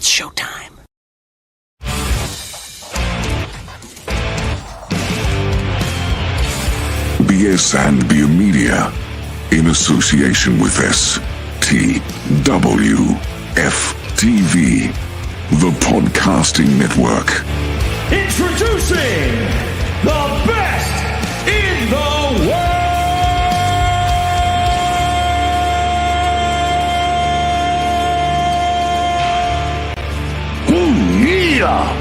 It's showtime. BS and Beer Media, in association with STWF TV, the podcasting network. Introducing the best in the world. Yeah.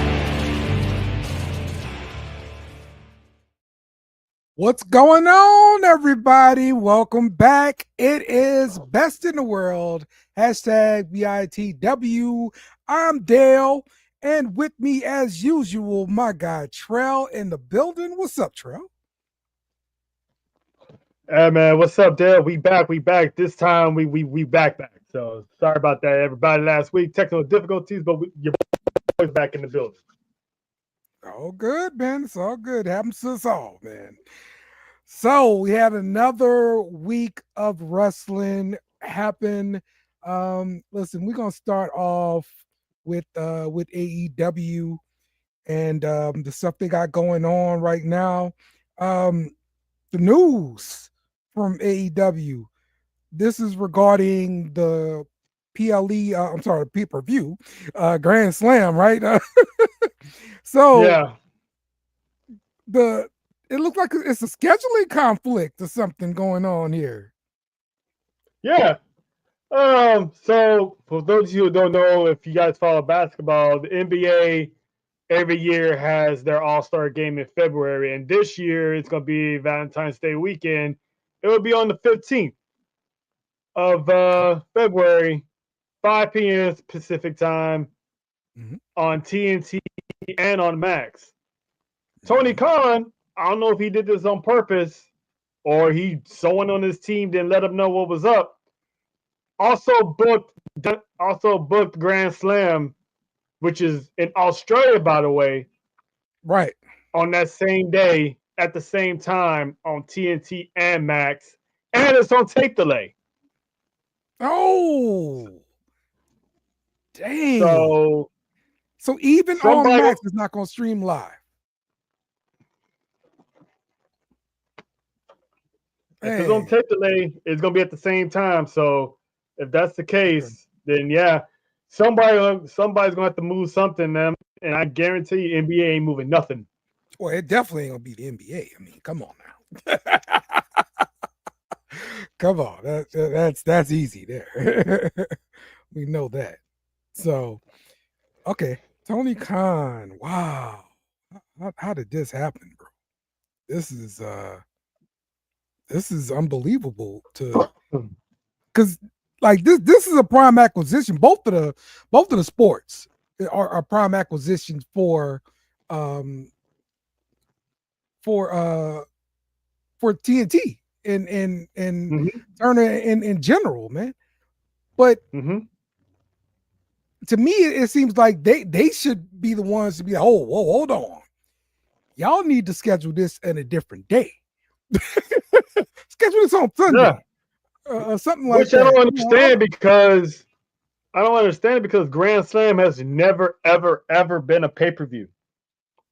What's going on, everybody? Welcome back. It is Best in the World, hashtag BITW. I'm Dale, and with me, as usual, my guy Trell in the building. What's up, Trell? Hey man, what's up, Dale? We back. This time we back. So sorry about that, everybody. Last week, technical difficulties, but you're boys back in the building. All good, man. It's all good. Happens to us all, man. So we had another week of wrestling happen. Listen, we're gonna start off with AEW and the stuff they got going on right now. The news from AEW. This is regarding the pay-per-view, Grand Slam, right? So yeah, it looks like it's a scheduling conflict or something going on here. yeah. So for those of you who don't know, if you guys follow basketball, the NBA every year has their All-Star game in February, and this year it's going to be Valentine's Day weekend. It will be on the 15th of February, 5 p.m. Pacific time, on TNT and on Max. Tony Khan, I don't know if he did this on purpose or someone on his team didn't let him know what was up. Also booked Grand Slam, which is in Australia, by the way. Right. On that same day, at the same time, on TNT and Max, and it's on tape delay. Oh, dang. So even on Max is not going to stream live. If it's on tape delay, it's going to be at the same time. So if that's the case, then yeah, somebody's going to have to move something, man. And I guarantee you, NBA ain't moving nothing. Well, it definitely ain't going to be the NBA. I mean, come on now. Come on, that's easy there. We know that. So, okay, Tony Khan. Wow, how did this happen, bro? This is unbelievable because like this is a prime acquisition. Both of the sports are prime acquisitions for TNT and Turner in general, man. But to me, it seems like they should be the ones to be like, oh, whoa, hold on. Y'all need to schedule this in a different day. Schedule this on Sunday. Something like that. Which I don't understand because Grand Slam has never, ever, ever been a pay-per-view.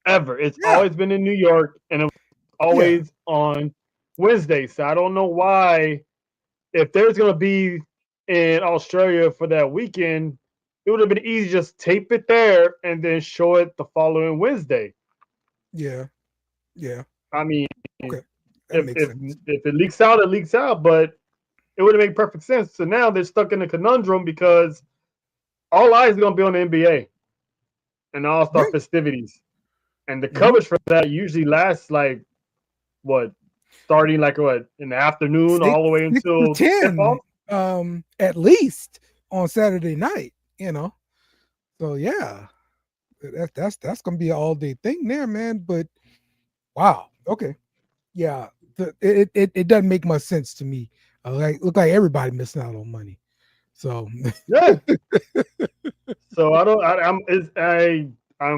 Ever. It's always been in New York and it's always on Wednesday. So I don't know why, if there's going to be in Australia for that weekend, it would have been easy to just tape it there and then show it the following Wednesday. Yeah. I mean, okay. If it leaks out, it leaks out, but it would have made perfect sense. So now they're stuck in a conundrum because all eyes are going to be on the NBA and the All-Star festivities. And the coverage for that usually lasts starting in the afternoon all the way until 10, at least on Saturday night, So yeah, that's gonna be an all-day thing there, man. But wow, okay, yeah, it doesn't make much sense to me. Look like everybody missing out on money. So yeah. So I'm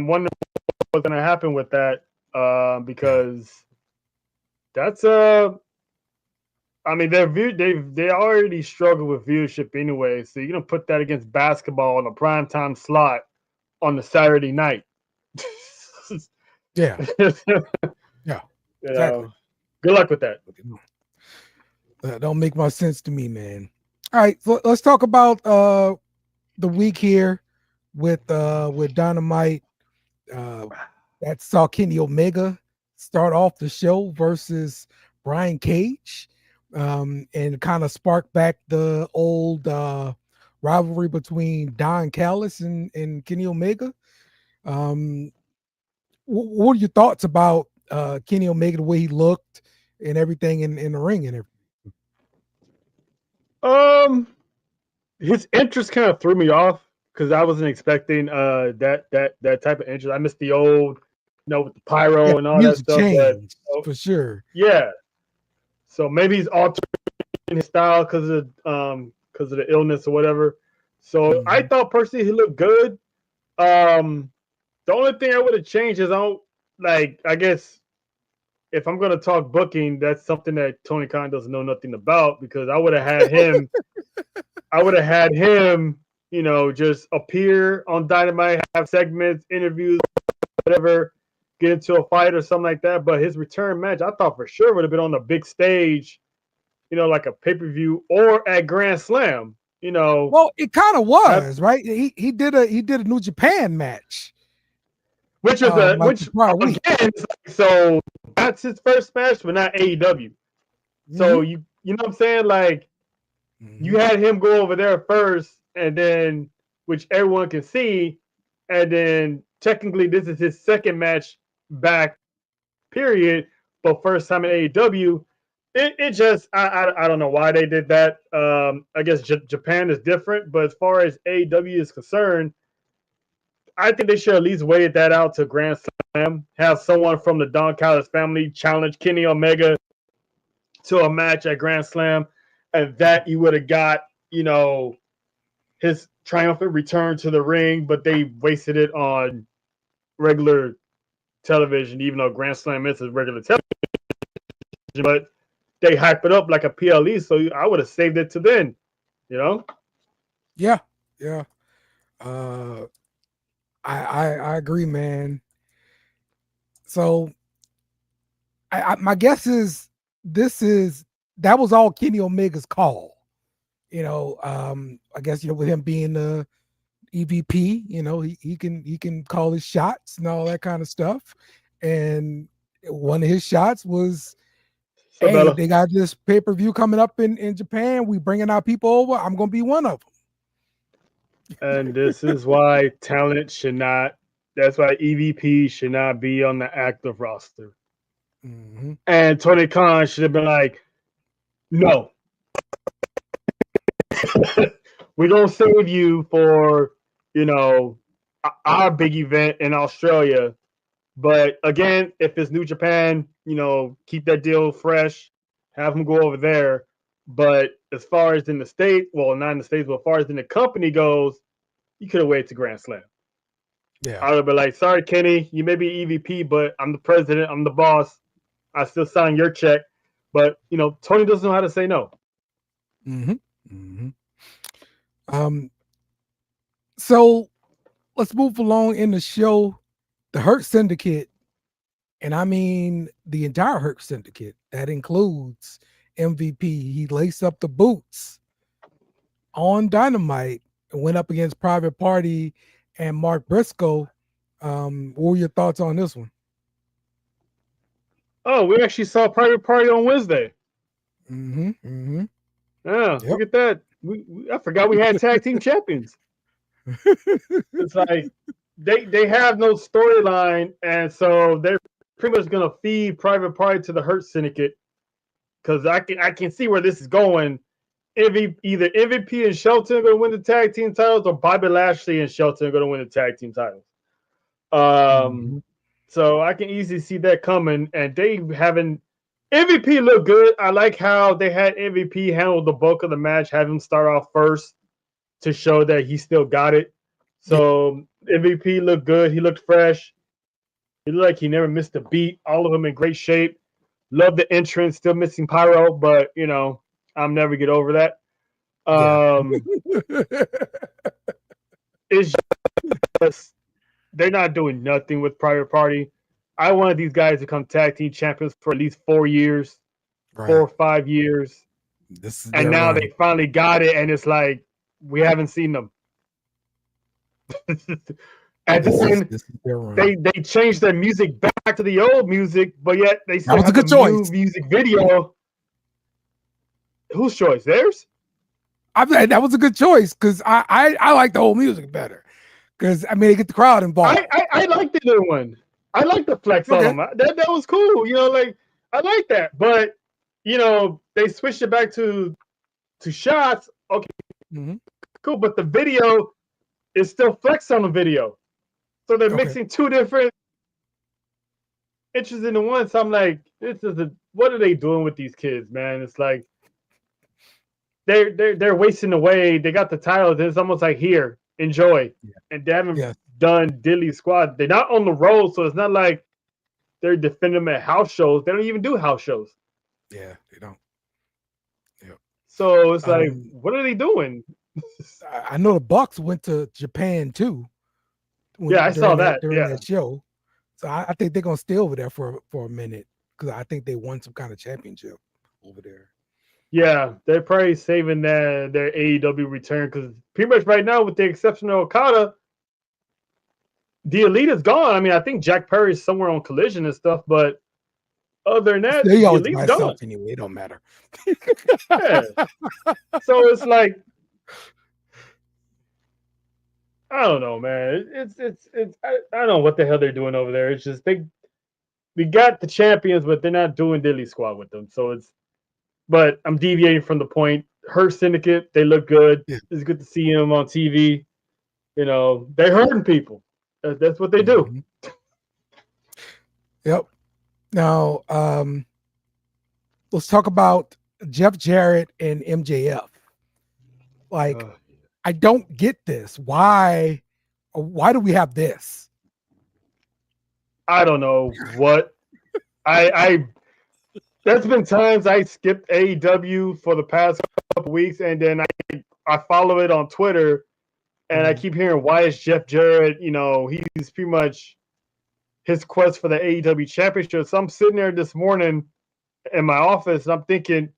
wondering what's gonna happen with that because that's I mean, they already struggle with viewership anyway, so you're gonna put that against basketball on a primetime slot on the Saturday night. Yeah, you yeah, exactly. know, good luck with that. That don't make much sense to me, man. All right, so let's talk about the week here with Dynamite. That saw Kenny Omega start off the show versus Brian Cage, and kind of spark back the old rivalry between Don Callis and Kenny Omega. What are your thoughts about Kenny Omega, the way he looked and everything in the ring and everything? His interest kind of threw me off because I wasn't expecting that type of interest. I missed the old, with the Yeah, pyro and all that music stuff. But changed for sure. yeah, so maybe he's altering his style because of the illness or whatever. So I thought personally he looked good. The only thing I would have changed is I guess if I'm gonna talk booking, that's something that Tony Khan doesn't know nothing about because I would have had him. Just appear on Dynamite, have segments, interviews, whatever, get into a fight or something like that. But his return match, I thought for sure would have been on the big stage, like a pay-per-view or at Grand Slam. Well, it kind of was, right? He did a New Japan match, which is again, so that's his first match, but not AEW. So you know what I'm saying? Like you had him go over there first, and then which everyone can see, and then technically this is his second match back, period. But first time in AEW. It just I don't know why they did that. I guess Japan is different, but as far as AEW is concerned, I think they should at least waited that out to Grand Slam. Have someone from the Don Callis family challenge Kenny Omega to a match at Grand Slam, and that you would have got his triumphant return to the ring, but they wasted it on regular television, even though Grand Slam is regular television. But they hype it up like a PLE, so I would have saved it to then, Yeah. I agree, man. So my guess is that was all Kenny Omega's call. I guess with him being the EVP, he can call his shots and all that kind of stuff. And one of his shots was, hey, they got this pay-per-view coming up in Japan. We bringing our people over. I'm going to be one of them. And this is why talent should not. That's why EVP should not be on the active roster. And Tony Khan should have been like, no. We're going to save you for, our big event in Australia. But again, if it's New Japan, keep that deal fresh, have them go over there. But as far as in the States, well, not in the States, but as far as in the company goes, you could have waited to Grand Slam. Yeah. I would have been like, sorry, Kenny, you may be EVP, but I'm the president, I'm the boss. I still sign your check. But, Tony doesn't know how to say no. So let's move along in the show. The Hurt Syndicate, and I mean the entire Hurt Syndicate, that includes MVP. He laced up the boots on Dynamite and went up against Private Party and Mark Briscoe. What were your thoughts on this one? Oh, we actually saw Private Party on Wednesday. Yeah, Look at that. I forgot we had tag team champions. It's like they have no storyline, and so they're pretty much gonna feed Private Party to the Hurt Syndicate because I can see where this is going. Either MVP and Shelton are gonna win the tag team titles, or Bobby Lashley and Shelton are gonna win the tag team titles. So I can easily see that coming, and they having MVP look good. I like how they had MVP handle the bulk of the match, have him start off first to show that he still got it. So MVP looked good. He looked fresh. He looked like he never missed a beat. All of them in great shape. Love the entrance. Still missing Pyro, but you know, I'll never get over that. Yeah. It's just they're not doing nothing with Private Party. I wanted these guys to become tag team champions for at least 4 years, Right. 4 or 5 years, This is and their now run. they finally got it, and it's like we haven't seen them. And then This is their run. they changed their music back to the old music, but yet they still was a have the good choice. new music video. Whose choice? Theirs? That was a good choice because I like the whole music better because I mean they get the crowd involved. I like the new one. I like the flex on them. That was cool. You know, like I like that. But you know, they switched it back to shots. Okay, cool. But the video is still flex on the video, so they're mixing two different inches into one. So I'm like, what are they doing with these kids, man? It's like they're wasting away. They got the titles. It's almost like here, enjoy, and they haven't done Dilly Squad. They're not on the road, so it's not like they're defending them at house shows. They don't even do house shows. Yeah, they don't. Yeah. So it's like, what are they doing? I know the Bucks went to Japan too. I saw that during that show. So I think they're gonna stay over there for a minute because I think they won some kind of championship over there. Yeah, they're probably saving their AEW return because pretty much right now, with the exception of Okada, the Elite is gone. I mean, I think Jack Perry's somewhere on Collision and stuff, but other than that, they the always Elite's by gone. Anyway, it don't matter. Yeah. So it's like, I don't know, man. I don't know what the hell they're doing over there. It's just we got the champions, but they're not doing Dilly Squad with them. So but I'm deviating from the point. Hurt Syndicate, they look good. Yeah. It's good to see them on TV. You know, they're hurting people. That's what they do. Yep. Now, let's talk about Jeff Jarrett and MJF. Like, I don't get this. Why do we have this? I don't know what. I there's been times I skipped AEW for the past couple weeks, and then I follow it on Twitter, and I keep hearing, why is Jeff Jarrett, you know, he's pretty much his quest for the AEW championship. So I'm sitting there this morning in my office, and I'm thinking,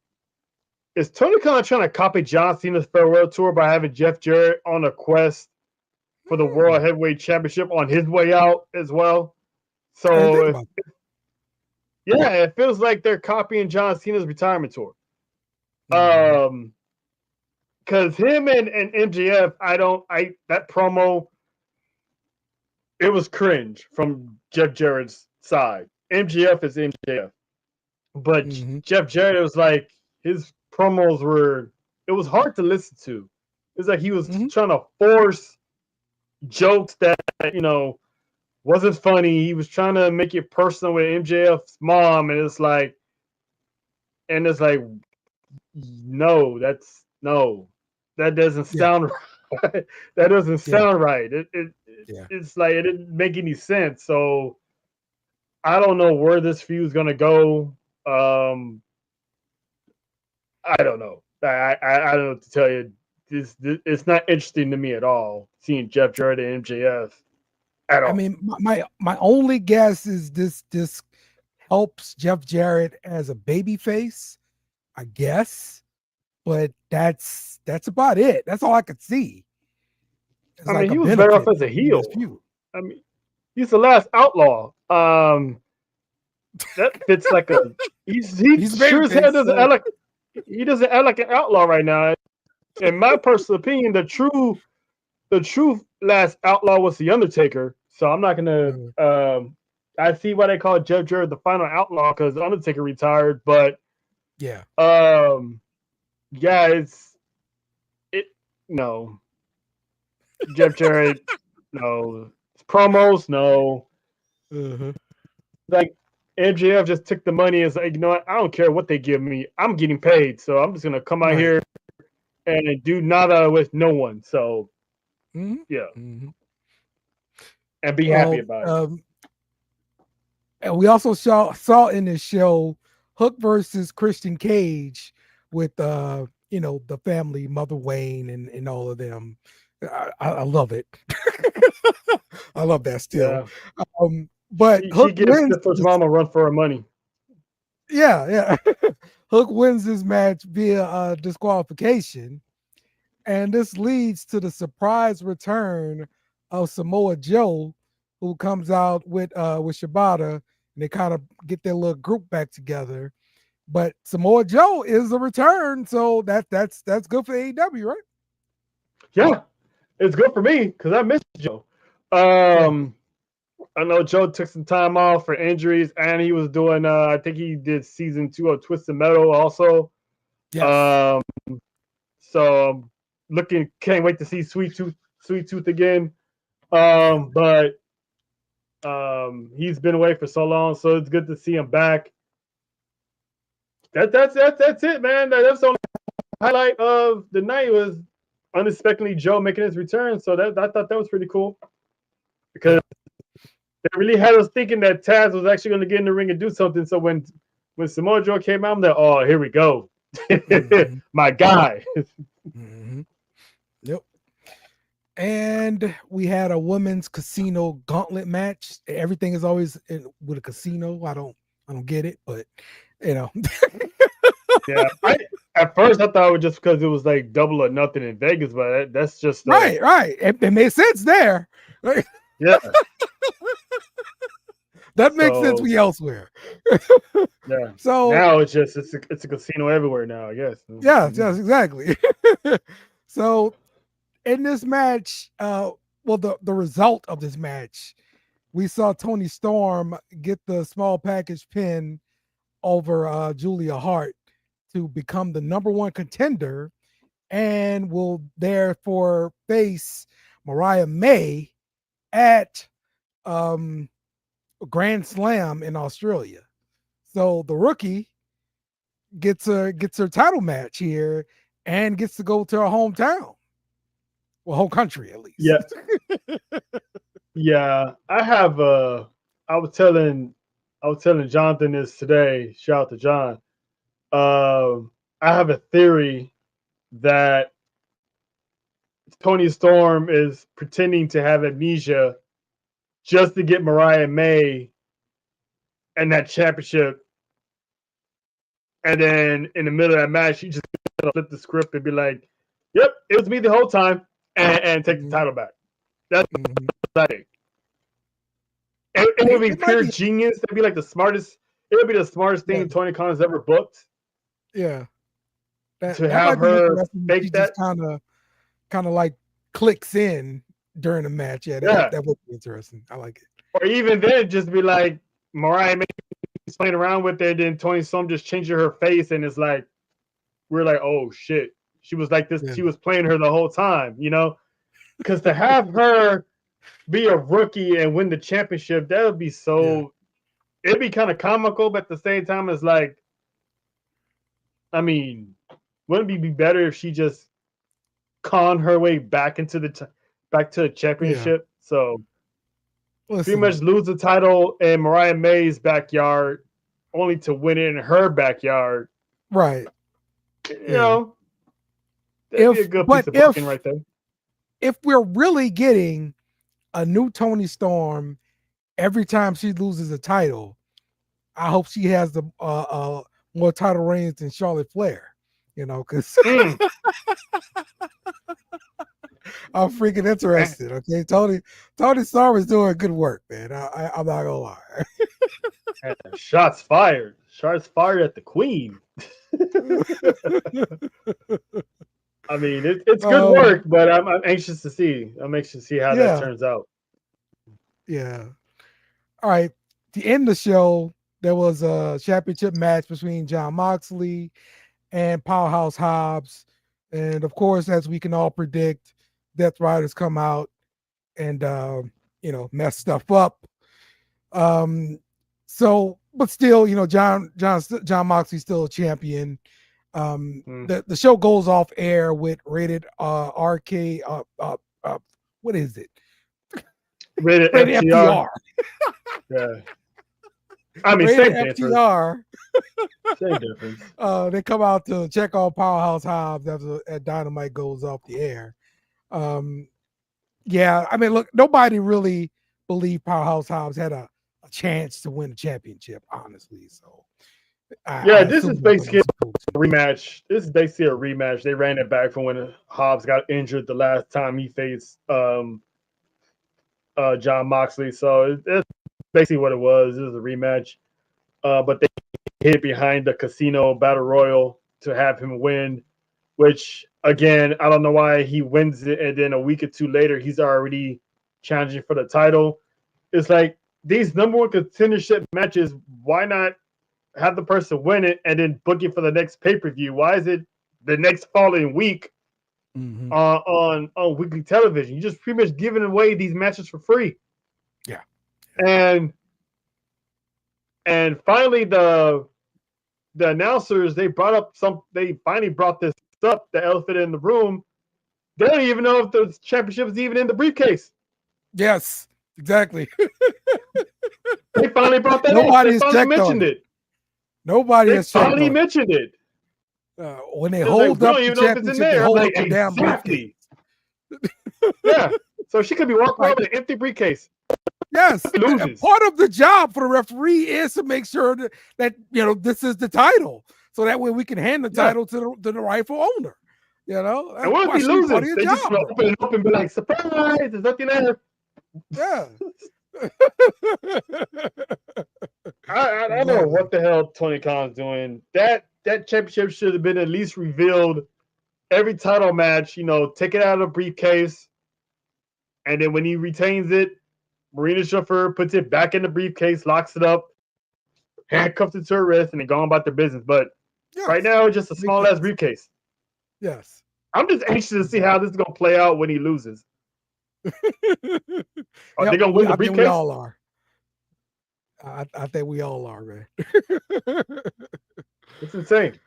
is Tony Khan trying to copy John Cena's farewell tour by having Jeff Jarrett on a quest for the World Heavyweight Championship on his way out as well? So yeah, it feels like they're copying John Cena's retirement tour. Because him and MJF, that promo, it was cringe from Jeff Jarrett's side. MJF is MJF. But Jeff Jarrett, it was like his promos it was hard to listen to. It was like he was trying to force jokes that, you know, wasn't funny. He was trying to make it personal with MJF's mom, and it's like, no, that doesn't sound right. That doesn't sound right. It's like it didn't make any sense. So I don't know where this feud is gonna go. I don't know. I don't know what to tell you. This it's not interesting to me at all. Seeing Jeff Jarrett and MJF. I mean, my only guess is this helps Jeff Jarrett as a baby face, I guess, but that's about it. That's all I could see. I mean, he was better off as a heel. I mean, he's the last outlaw. That fits like a. He sure as hell doesn't act like he doesn't act like an outlaw right now. In my personal opinion, the true last outlaw was the Undertaker. So I'm not gonna. I see why they call Jeff Jarrett the final outlaw because the Undertaker retired, but no. Jeff Jarrett, no. Promos, no. Like MJF just took the money and was like, you know what? I don't care what they give me. I'm getting paid, so I'm just gonna come out here and do nada with no one. So and be happy about it. And we also saw in this show Hook versus Christian Cage with the family, Mother Wayne and all of them. I love it. I love that still. Yeah. But She Hook gives wins. Stifler's mom a run for her money. Yeah. Hook wins this match via disqualification. And this leads to the surprise return of Samoa Joe, who comes out with Shibata, and they kind of get their little group back together. But Samoa Joe is the return, so that's good for AEW, right? Yeah, it's good for me because I miss Joe. I know Joe took some time off for injuries, and he was doing. I think he did season 2 of Twisted Metal also. Yes. So can't wait to see Sweet Tooth again. But he's been away for so long, so it's good to see him back. That's it, man. That's the only highlight of the night was unexpectedly Joe making his return. So I thought that was pretty cool because they really had us thinking that Taz was actually going to get in the ring and do something. So when Samoa Joe came out, I'm like, oh, here we go, my guy. Yep. And we had a women's casino gauntlet match. Everything is always with a casino. I don't get it, but Yeah. At first I thought it was just because it was like Double or Nothing in Vegas, but that's just right. It made sense there. Right? Yeah. That makes sense we elsewhere. Yeah. So now it's a casino everywhere now, I guess. Yeah, yes, exactly. So in this match, the result of this match, we saw Toni Storm get the small package pin over Julia Hart to become the #1 contender and will therefore face Mariah May at Grand Slam in Australia. So the rookie gets her title match here and gets to go to her hometown. Well, home country at least. Yeah. Yeah. I was telling Jonathan this today. Shout out to John. I have a theory that Toni Storm is pretending to have amnesia just to get Mariah May and that championship. And then in the middle of that match, she just flip the script and be like, yep, it was me the whole time, and take the title back. That's what I think. It would be pure genius. It'd be like the smartest. It would be the smartest thing Tony Khan's ever booked. Yeah. To have her fake that kind of like clicks in during the match. Yeah, that would be interesting. I like it. Or even then, just be like Mariah May playing around with it, then Toni Storm just changing her face, and it's like we're like, oh shit, she was like this. Yeah. She was playing her the whole time, because to have her be a rookie and win the championship, that would be so. Yeah. It'd be kind of comical, but at the same time, it's like, I mean, wouldn't it be better if she just con her way back into back to the championship? Yeah. So pretty much lose the title in Mariah May's backyard, only to win it in her backyard. Right. You know, that'd be a good piece of booking right there. If we're really getting a new Toni Storm every time she loses a title, I hope she has the more title reigns than Charlotte Flair. Because I'm freaking interested. Okay, Toni Storm is doing good work, man. I'm not gonna lie. Shots fired. Shots fired at the Queen. I mean, it's good work, but I'm anxious to see. I'm anxious to see how that turns out. Yeah. All right. To end the show, there was a championship match between Jon Moxley and Powerhouse Hobbs. And of course, as we can all predict, Death Riders come out and mess stuff up. So, but still, Jon Moxley's still a champion. The show goes off air with rated RK. What is it? Rated FTR. Yeah. I mean, Rated same difference. FTR. Same difference. They come out to check on Powerhouse Hobbs after Dynamite goes off the air. Yeah, I mean, look, nobody really believed Powerhouse Hobbs had a chance to win the championship, honestly. So, I This is assume they're gonna basically support a rematch. This is basically a rematch. They ran it back from when Hobbs got injured the last time he faced John Moxley. So it's basically what it was. It was a rematch. But they hid behind the casino battle royal to have him win, which again, I don't know why he wins it and then a week or two later he's already challenging for the title. It's like these number one contendership matches, why not have the person win it and then book it for the next pay-per-view? Why is it the next following week on weekly television? You just pretty much giving away these matches for free. Yeah. And finally the announcers, they finally brought this up, the elephant in the room. They don't even know if the championship is even in the briefcase. Yes, exactly. They finally brought that Nobody up. They has finally checked mentioned on it. Nobody They has checked finally on mentioned it. when they It's hold like, up we the don't even know if it's in championship, they there. I'm hold like, up the damn briefcase. exactly. Yeah. So she could be walking around with an empty briefcase. Yes, She loses. part of the job for the referee is to make sure that this is the title, so that way we can hand the title to the rightful owner. And what if he loses? They just open it up and be like, surprise! There's nothing there. Yeah. I don't know what the hell Tony Khan's doing. That championship should have been at least revealed every title match. Take it out of the briefcase, and then when he retains it, Marina Shaffer puts it back in the briefcase, locks it up, handcuffs it to her wrist, and then go on about their business. But right now, it's just a small ass briefcase. Yes. I'm just anxious to see how this is gonna play out when he loses. Are they gonna win the briefcase? I think we all are. I think we all are, man. It's insane.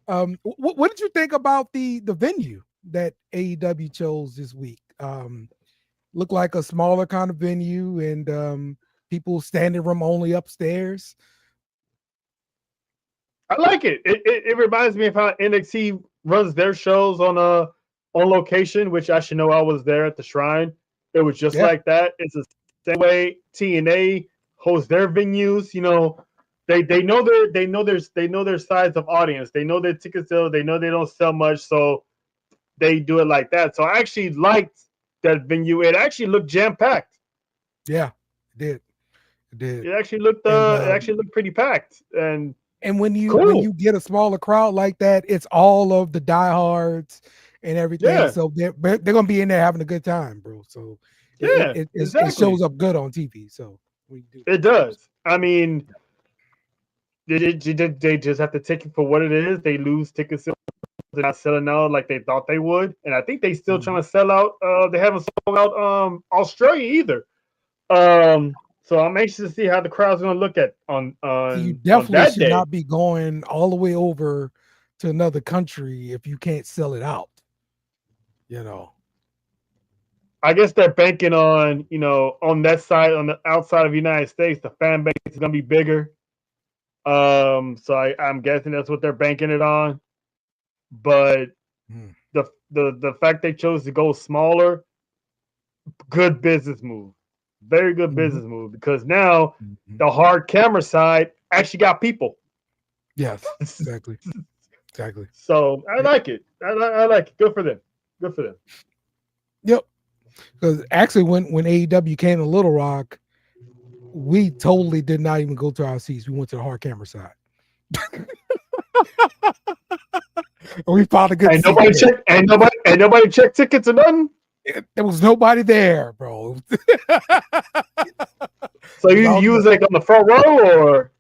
What did you think about the venue that AEW chose this week? Looked like a smaller kind of venue, and people standing room only upstairs. I like it. It reminds me of how NXT runs their shows on location, which I should know. I was there at the Shrine. It was just like that. It's the same way TNA hosts their venues. They know their size of audience. They know their ticket sales. They know they don't sell much, so they do it like that. So I actually liked that venue. It actually looked jam packed. Yeah, it did. It did. It actually looked pretty packed. And when you get a smaller crowd like that, it's all of the diehards and everything. Yeah. So they're gonna be in there having a good time, bro. So it shows up good on TV. So it does. I mean, they just have to take it for what it is. They lose ticket sales. They're not selling out like they thought they would, and I think they still trying to sell out. They haven't sold out Australia either. So I'm anxious to see how the crowd's going to look at on you definitely should day. not be going all the way over to another country if you can't sell it out. I guess they're banking on on that side, on the outside of the United States, the fan base is going to be bigger. So I'm guessing that's what they're banking it on. But the fact they chose to go smaller, good business move. Very good business move, because now the hard camera side actually got people. Yes, exactly. So I like it. I like it. Good for them. Yep. Because actually, when AEW came to Little Rock, we totally did not even go to our seats. We went to the hard camera side. We found a good seat. Nobody checked tickets or nothing. There was nobody there, bro. So you was like on the front row, or?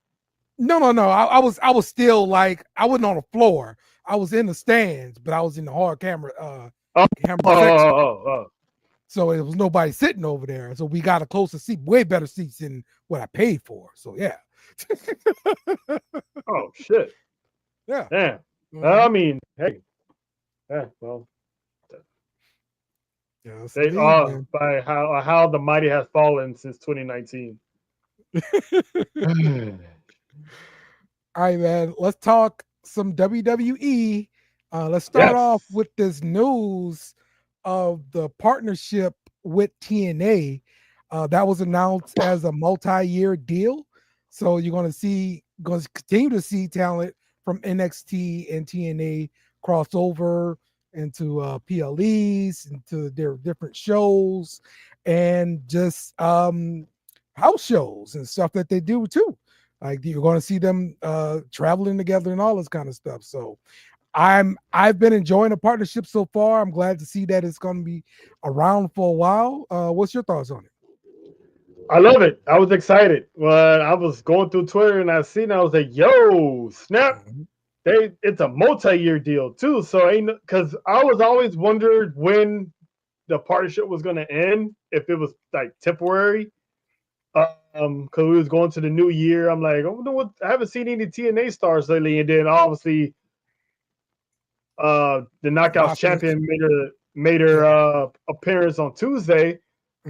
No. I was still like, I wasn't on the floor. I was in the stands, but I was in the hard camera section. So it was nobody sitting over there. So we got a closer seat, way better seats than what I paid for. So yeah. Oh shit. Yeah. Damn. I mean, hey. Yeah. Well. Yeah, by how the mighty has fallen since 2019. All right, man. Let's talk some WWE. Let's start off Yes. with this news of the partnership with TNA. That was announced as a multi-year deal. So you're going to continue to see talent from NXT and TNA cross over into PLEs, into their different shows, and just house shows and stuff that they do too. Like you're going to see them traveling together and all this kind of stuff. So I've been enjoying the partnership so far. I'm glad to see that it's going to be around for a while. What's your thoughts on it? I love it. I was excited when I was going through Twitter and I seen. I was like, "Yo, snap! Mhm. It's a multi-year deal too." So ain't because I was always wondered when the partnership was going to end, if it was like temporary. Because we was going to the new year. I'm like, oh, no, I haven't seen any TNA stars lately, and then obviously, the Knockouts Knockouts. champion made her Yeah. appearance on Tuesday.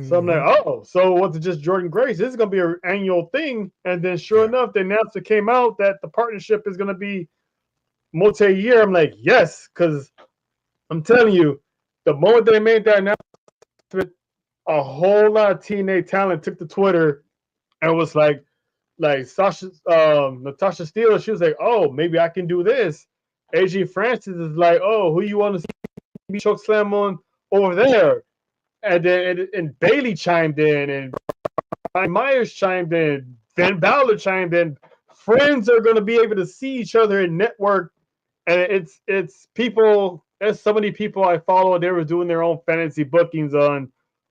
So I'm like, Mhm. oh, so was it just Jordan Grace? This is gonna be an annual thing. And then sure Yeah. enough, the announcement came out that the partnership is gonna be multi-year. I'm like, yes, because I'm telling you, the moment they made that announcement, a whole lot of TNA talent took to Twitter and was like Natasha Steele, she was like, oh, maybe I can do this. AJ Francis is like, oh, who you want to see me choke slam on over there? And then and Bailey chimed in, and Brian Myers chimed in, Finn Balor chimed in. Friends are going to be able to see each other in network, and it's people. There's so many people I follow. They were doing their own fantasy bookings on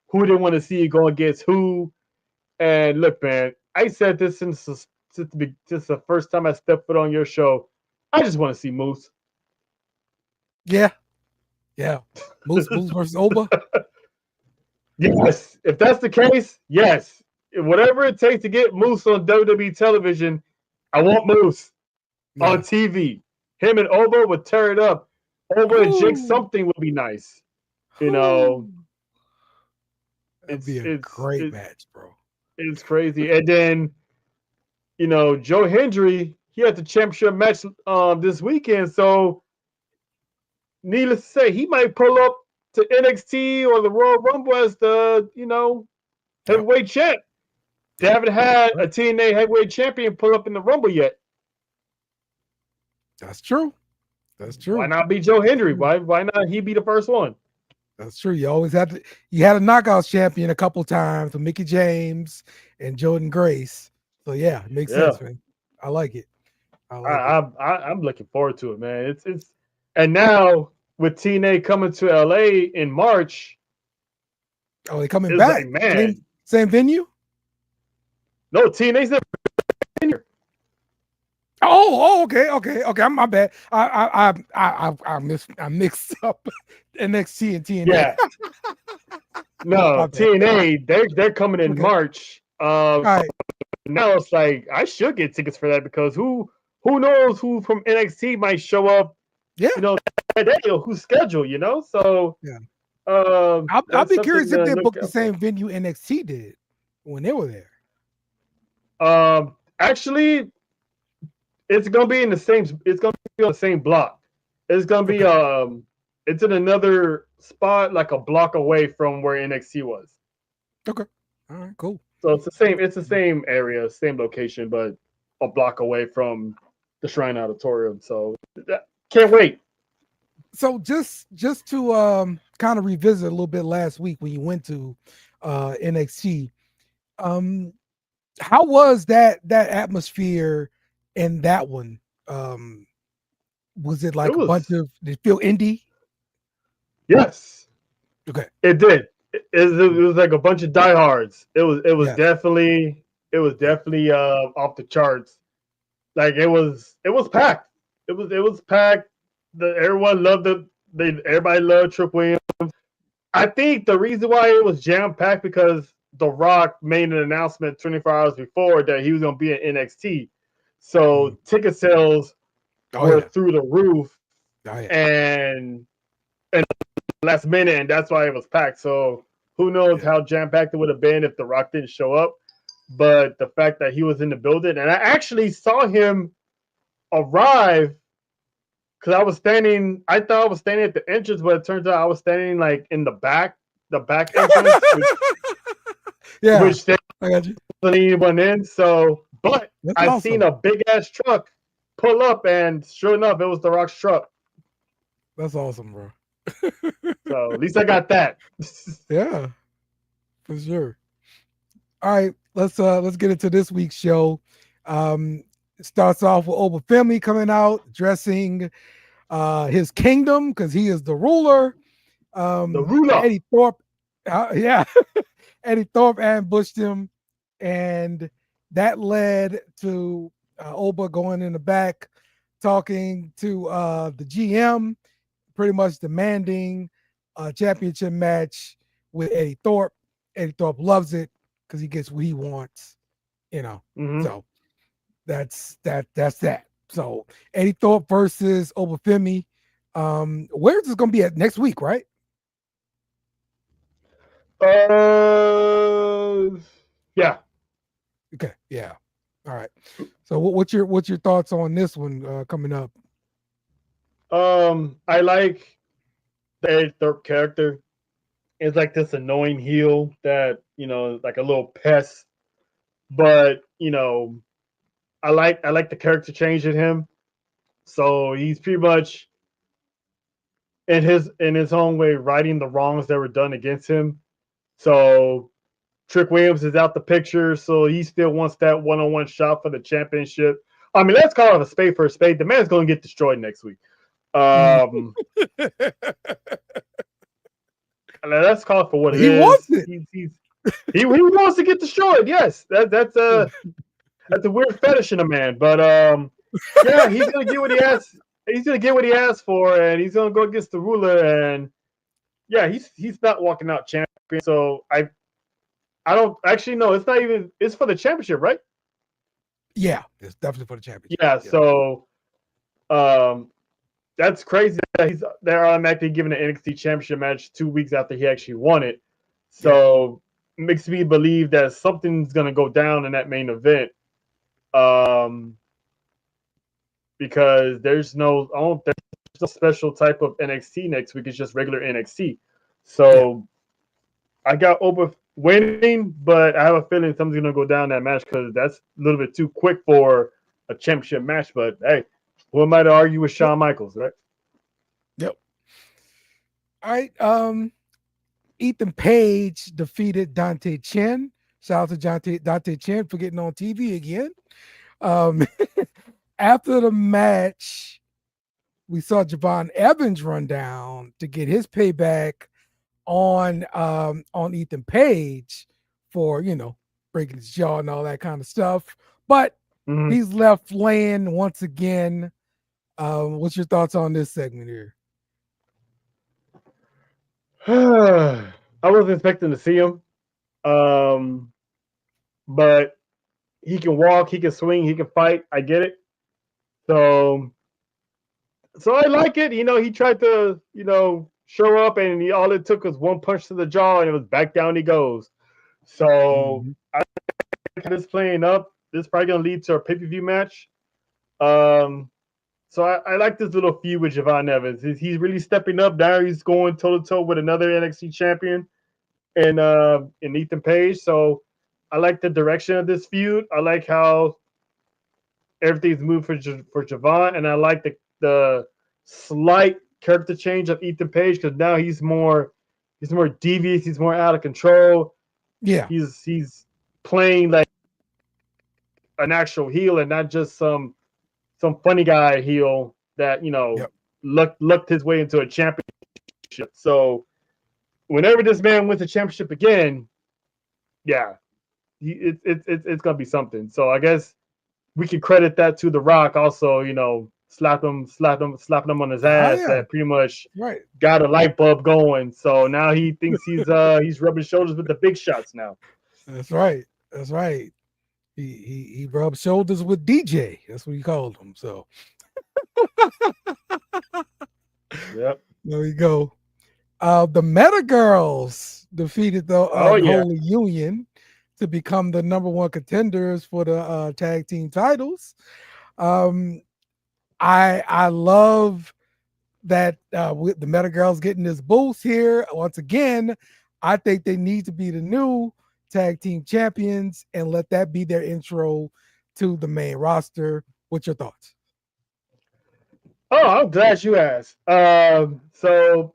who they want to see go against who. And look, man, I said this since the first time I stepped foot on your show. I just want to see Moose. Yeah. Yeah. Moose versus Oba. Yes, if that's the case, yes. Whatever it takes to get Moose on WWE television, I want Moose on Yeah. TV. Him and Oba would tear it up. Oba and Jake Whew. something would be nice. You know, Whew. That'd it's be a it's great it, match, bro. it's crazy. And then Joe Hendry, he had the championship match this weekend. So needless to say, he might pull up to NXT or the Royal Rumble as the Yep. heavyweight champ. They haven't had a Right. TNA heavyweight champion pull up in the Rumble yet. That's true. That's Why true. not be Joe That's Hendry? true. Why not he be the first one? That's true. You had a knockouts champion a couple times with Mickey James and Jordan Grace. So yeah, it makes Yeah, sense, man. I like it. I I, like it. I'm looking forward to it, man. It's and now with TNA coming to LA in March, Oh, they coming it's like back. Same man, same venue? no TNA's never been here. Okay. I'm my bad. I mixed up NXT and TNA. Yeah, no My bad. TNA they're coming in Okay. March. All right. Now it's like I should get tickets for that because who knows who from NXT might show up, Yeah. that day or who's scheduled, So Yeah. I'll that's be something curious if to they look booked the out for. same venue NXT did when they were there. Actually, it's gonna be in the same. It's gonna be on the same block. It's gonna be Okay. It's in another spot, like a block away from where NXT was. Okay. All right. Cool. So it's the same. It's the same area, same location, but a block away from the Shrine Auditorium. So can't wait. So just to kind of revisit a little bit last week when you went to NXT, um how was that atmosphere in that one? Was it It like a bunch was of did it feel indie? yes, Okay. it did. It was like a bunch of diehards. Yes. It was Yeah. definitely off the charts. Like it was packed. It was packed. Everyone loved it. Everybody loved Trick Williams. I think the reason why it was jam packed because The Rock made an announcement 24 hours before that he was going to be at NXT. Mm. So ticket sales Oh were yeah. through the roof, Oh yeah. and last minute, and that's why it was packed. So who knows Yeah. how jam packed it would have been if The Rock didn't show up. but the fact that he was in the building, and I actually saw him arrive because I thought I was standing at the entrance, but it turns out I was standing like in the back entrance, Yeah, which they I got you. wasn't anyone in. So, but That's I awesome. seen a big ass truck pull up, and sure enough, it was The Rock's truck. That's awesome, bro. So at least I got that. Yeah, for sure. All right, let's get into this week's show. It starts off with Oba Family coming out, addressing his kingdom because he is the ruler. The ruler. Eddie Thorpe, yeah, Eddie Thorpe ambushed him, and that led to Oba going in the back, talking to the GM, pretty much demanding a championship match with Eddie Thorpe. Eddie Thorpe loves it because he gets what he wants, So that's that. So Eddie Thorpe versus Obafemi. Where's this gonna be at next week, right? Yeah. Okay, yeah. All right. So what's your thoughts on this one coming up? I like the Eddie Thorpe character. It's like this annoying heel that, like a little pest. But, I like the character change in him. So he's pretty much in his own way righting the wrongs that were done against him. So Trick Williams is out the picture, so he still wants that one-on-one shot for the championship. I mean, let's call it a spade for a spade. The man's going to get destroyed next week. Let's call it for what it is. He wants it. He wants to get destroyed. Yes, that's a weird fetish in a man, but yeah, he's gonna get what he asked. He's gonna get what he asked for, and he's gonna go against the ruler. And yeah, he's not walking out champion. So I don't actually know. It's not even. It's for the championship, right? Yeah, it's definitely for the championship. Yeah. So that's crazy that they're automatically giving an NXT championship match 2 weeks after he actually won it. So makes me believe that something's gonna go down in that main event. Because there's no special type of NXT next week. It's just regular NXT. So I got Oba winning, but I have a feeling something's gonna go down that match because that's a little bit too quick for a championship match. But hey, who am I to argue with Shawn Michaels, right? Yep. All right. Ethan Page defeated Dante Chen. Shout out to Dante Chen for getting on TV again. After the match, we saw Javon Evans run down to get his payback on Ethan Page for breaking his jaw and all that kind of stuff. But he's left laying once again. What's your thoughts on this segment here? I wasn't expecting to see him. But he can walk, he can swing, he can fight. I get it. So I like it. He tried to, show up, and all it took was one punch to the jaw, and it was back down he goes. So I think this playing up. This is probably going to lead to a pay-per-view match. So I like this little feud with Javon Evans. He's really stepping up. Now he's going toe-to-toe with another NXT champion and Ethan Page. So I like the direction of this feud. I like how everything's moved for Javon, and I like the slight character change of Ethan Page because now he's more devious. He's more out of control. Yeah, he's playing like an actual heel and not just some funny guy heel that lucked his way into a championship. So whenever this man wins a championship again, it's gonna be something. So I guess we can credit that to The Rock also. Slapping him on his ass. That pretty much got a light bulb going. So now he thinks he's rubbing shoulders with the big shots now. That's right. He rubbed shoulders with DJ. That's what he called him. So yep. There we go. The Meta Girls defeated the Holy Union. to become the #1 contenders for the tag team titles. I love that with the Meta Girls getting this boost here. Once again, I think they need to be the new tag team champions and let that be their intro to the main roster. What's your thoughts? Oh, I'm glad you asked. So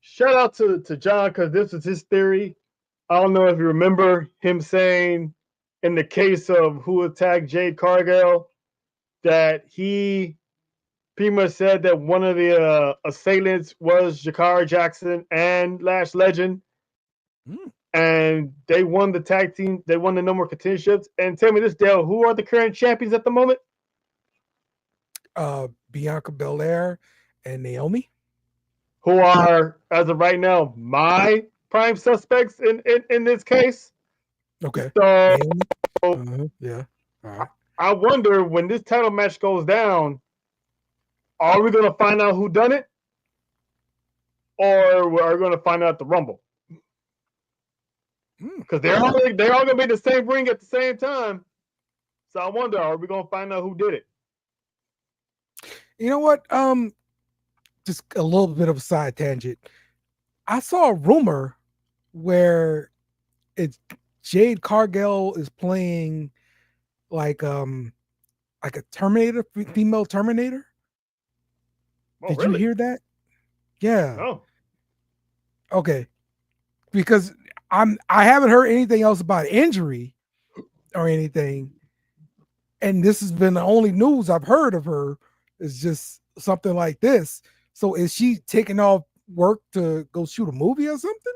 shout out to John, because this was his theory. I don't know if you remember him saying in the case of who attacked Jade Cargill that he pretty much said that one of the assailants was Jakara Jackson and Lash Legend. And they won the tag team. They won the number of contenderships. And tell me this, Dale, who are the current champions at the moment? Bianca Belair and Naomi, who are, as of right now, my prime suspects in this case. Okay. So, yeah. All right. I wonder when this title match goes down, are we going to find out who done it? Or are we going to find out at the Rumble? Because they're all going to be in the same ring at the same time. So I wonder, are we going to find out who did it? You know what? Just a little bit of a side tangent. I saw a rumor where it's Jade Cargill is playing like a Terminator, female Terminator. Oh, Did really? you hear that? Yeah. Oh. Okay. Because I haven't heard anything else about injury or anything. And this has been the only news I've heard of her is just something like this. So is she taking off work to go shoot a movie or something?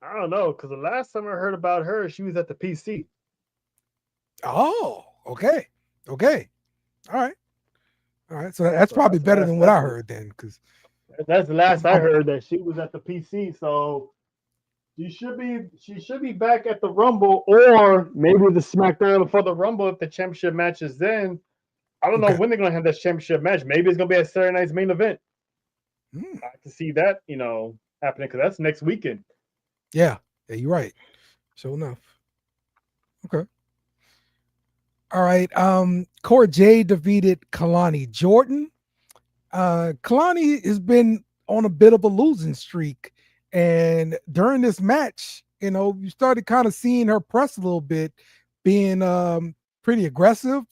I don't know, because the last time I heard about her, she was at the PC. Oh, okay. Okay. All right. All right. So that's probably better than what I heard then, because that's the last I heard, that she was at the PC. So she should be back at the Rumble, or maybe the SmackDown before the Rumble if the championship match is then. I don't know when they're gonna have that championship match. Maybe it's gonna be at Saturday night's main event. I can see that, happening, because that's next weekend. Yeah, you're right. Sure enough. Okay. All right. Cora Jade defeated Kalani Jordan. Kalani has been on a bit of a losing streak, and during this match, you started kind of seeing her press a little bit, being pretty aggressive,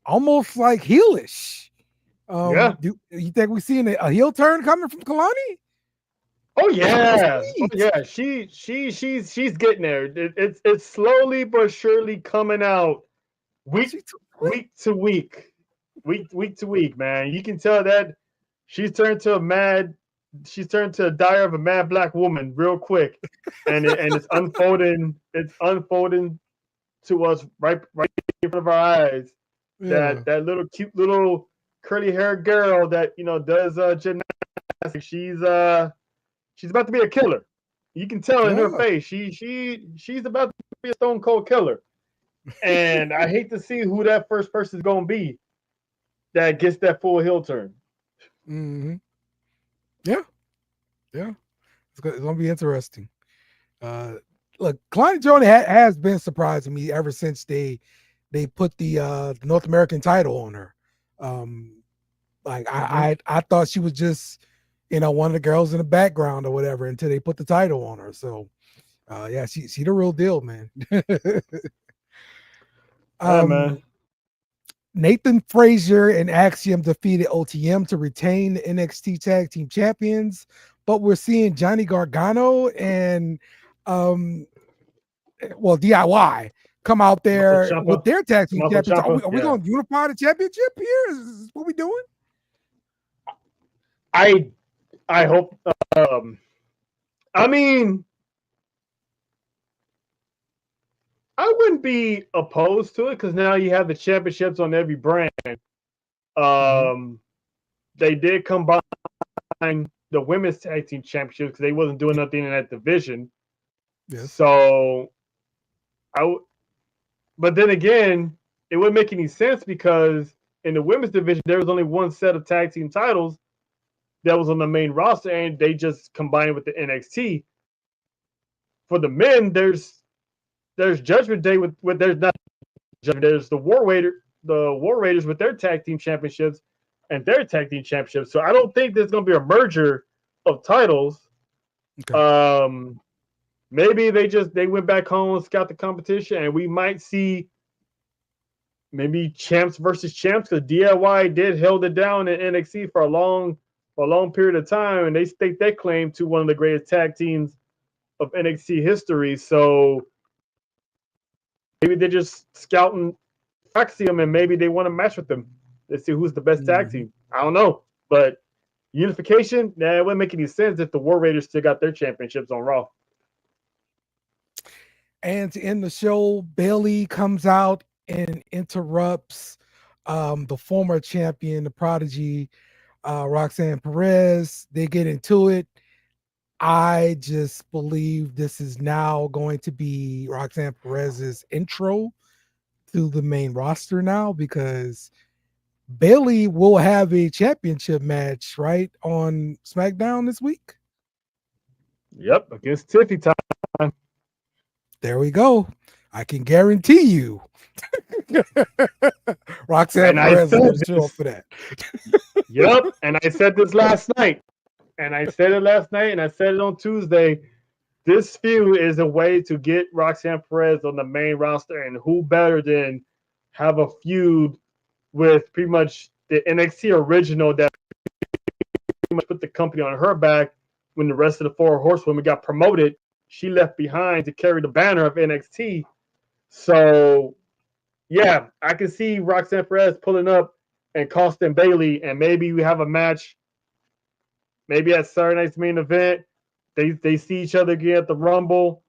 almost like heelish. Yeah. Do you think we're seeing a heel turn coming from Kalani? Oh yeah, yeah. She's getting there. It's slowly but surely coming out, week to week, man. You can tell that she's turned to a dire of a mad black woman real quick, and it's unfolding. It's unfolding to us right in front of our eyes. Yeah. That little cute little curly haired girl that does gymnastics. She's about to be a killer. You can tell in her face. She's about to be a stone cold killer. And I hate to see who that first person is going to be that gets that full heel turn. Mm-hmm. Yeah. It's going to be interesting. Look, Kalani Jordan has been surprising me ever since they put the North American title on her. I thought she was just one of the girls in the background or whatever until they put the title on her. So yeah, she the real deal, man. Man. Nathan Frazier and Axiom defeated OTM to retain the NXT Tag Team Champions, but we're seeing Johnny Gargano and DIY come out there with their tag team champions. Are we going to unify the championship here? Is this what we doing? I hope. I mean, I wouldn't be opposed to it, because now you have the championships on every brand. They did combine the women's tag team championships because they wasn't doing nothing in that division. Yes. So, but then again, it wouldn't make any sense, because in the women's division there was only one set of tag team titles that was on the main roster, and they just combined with the NXT. For the men, there's Judgment Day with there's not there's the War Raiders with their tag team championships and their tag team championships. So I don't think there's going to be a merger of titles. Okay. Maybe they went back home and scout the competition, and we might see maybe champs versus champs, because DIY did held it down in NXT for a long period of time, and they stake that claim to one of the greatest tag teams of NXT history. So maybe they're just scouting Axiom, and maybe they want to match with them. Let's see who's the best tag team. I don't know, but unification, it wouldn't make any sense if the War Raiders still got their championships on Raw. And to end the show, Bayley comes out and interrupts the former champion, the Prodigy, Roxanne Perez. They get into it. I just believe this is now going to be Roxanne Perez's intro to the main roster now, because Bayley will have a championship match, right, on SmackDown this week. Yep, against Tiffy time. There we go. I can guarantee you Roxanne Perez is going to show up for that. Yep, and I said this last night. And I said it last night, and I said it on Tuesday. This feud is a way to get Roxanne Perez on the main roster, and who better than have a feud with pretty much the NXT original that pretty much put the company on her back when the rest of the four horsewomen got promoted. She left behind to carry the banner of NXT. So, yeah, I can see Roxanne Perez pulling up and costing Bayley, and maybe we have a match. Maybe at Saturday night's main event, they see each other again at the Rumble.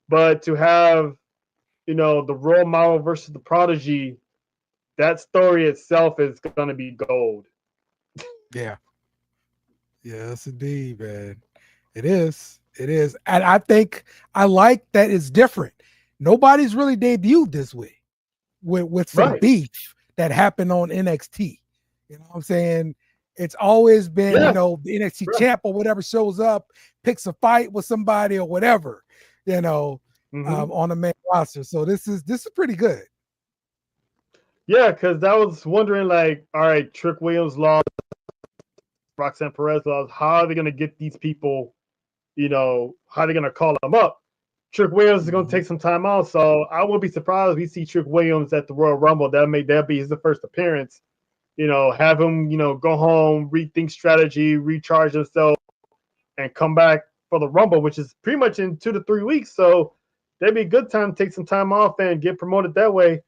But to have, the role model versus the Prodigy, that story itself is going to be gold. Yeah. Yes, indeed, man. It is. It is. And I think I like that it's different. Nobody's really debuted this way with some beef that happened on NXT. You know what I'm saying? It's always been, the NXT champ or whatever shows up, picks a fight with somebody or whatever, on the main roster. So this is pretty good. Yeah, because I was wondering, all right, Trick Williams lost, Roxanne Perez lost. How are they going to get these people, how are they going to call them up? Trick Williams is going to take some time off, so I won't be surprised if we see Trick Williams at the Royal Rumble. That'll be his first appearance. Have him, go home, rethink strategy, recharge himself, and come back for the Rumble, which is pretty much in 2 to 3 weeks. So that'd be a good time to take some time off and get promoted that way.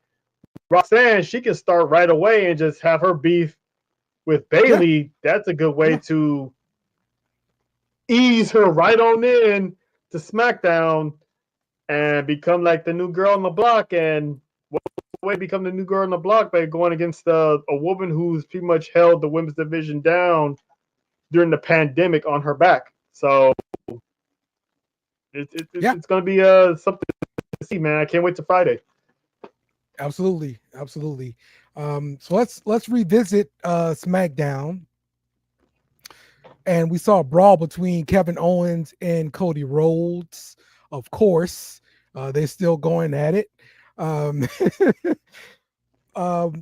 Roxanne, she can start right away and just have her beef with Bayley. Yeah. That's a good way to ease her right on in to SmackDown and become like the new girl on the block. And way become the new girl on the block by going against a woman who's pretty much held the women's division down during the pandemic on her back. So it's going to be something to see, man. I can't wait to Friday. Absolutely. So let's revisit SmackDown. And we saw a brawl between Kevin Owens and Cody Rhodes. Of course, they're still going at it.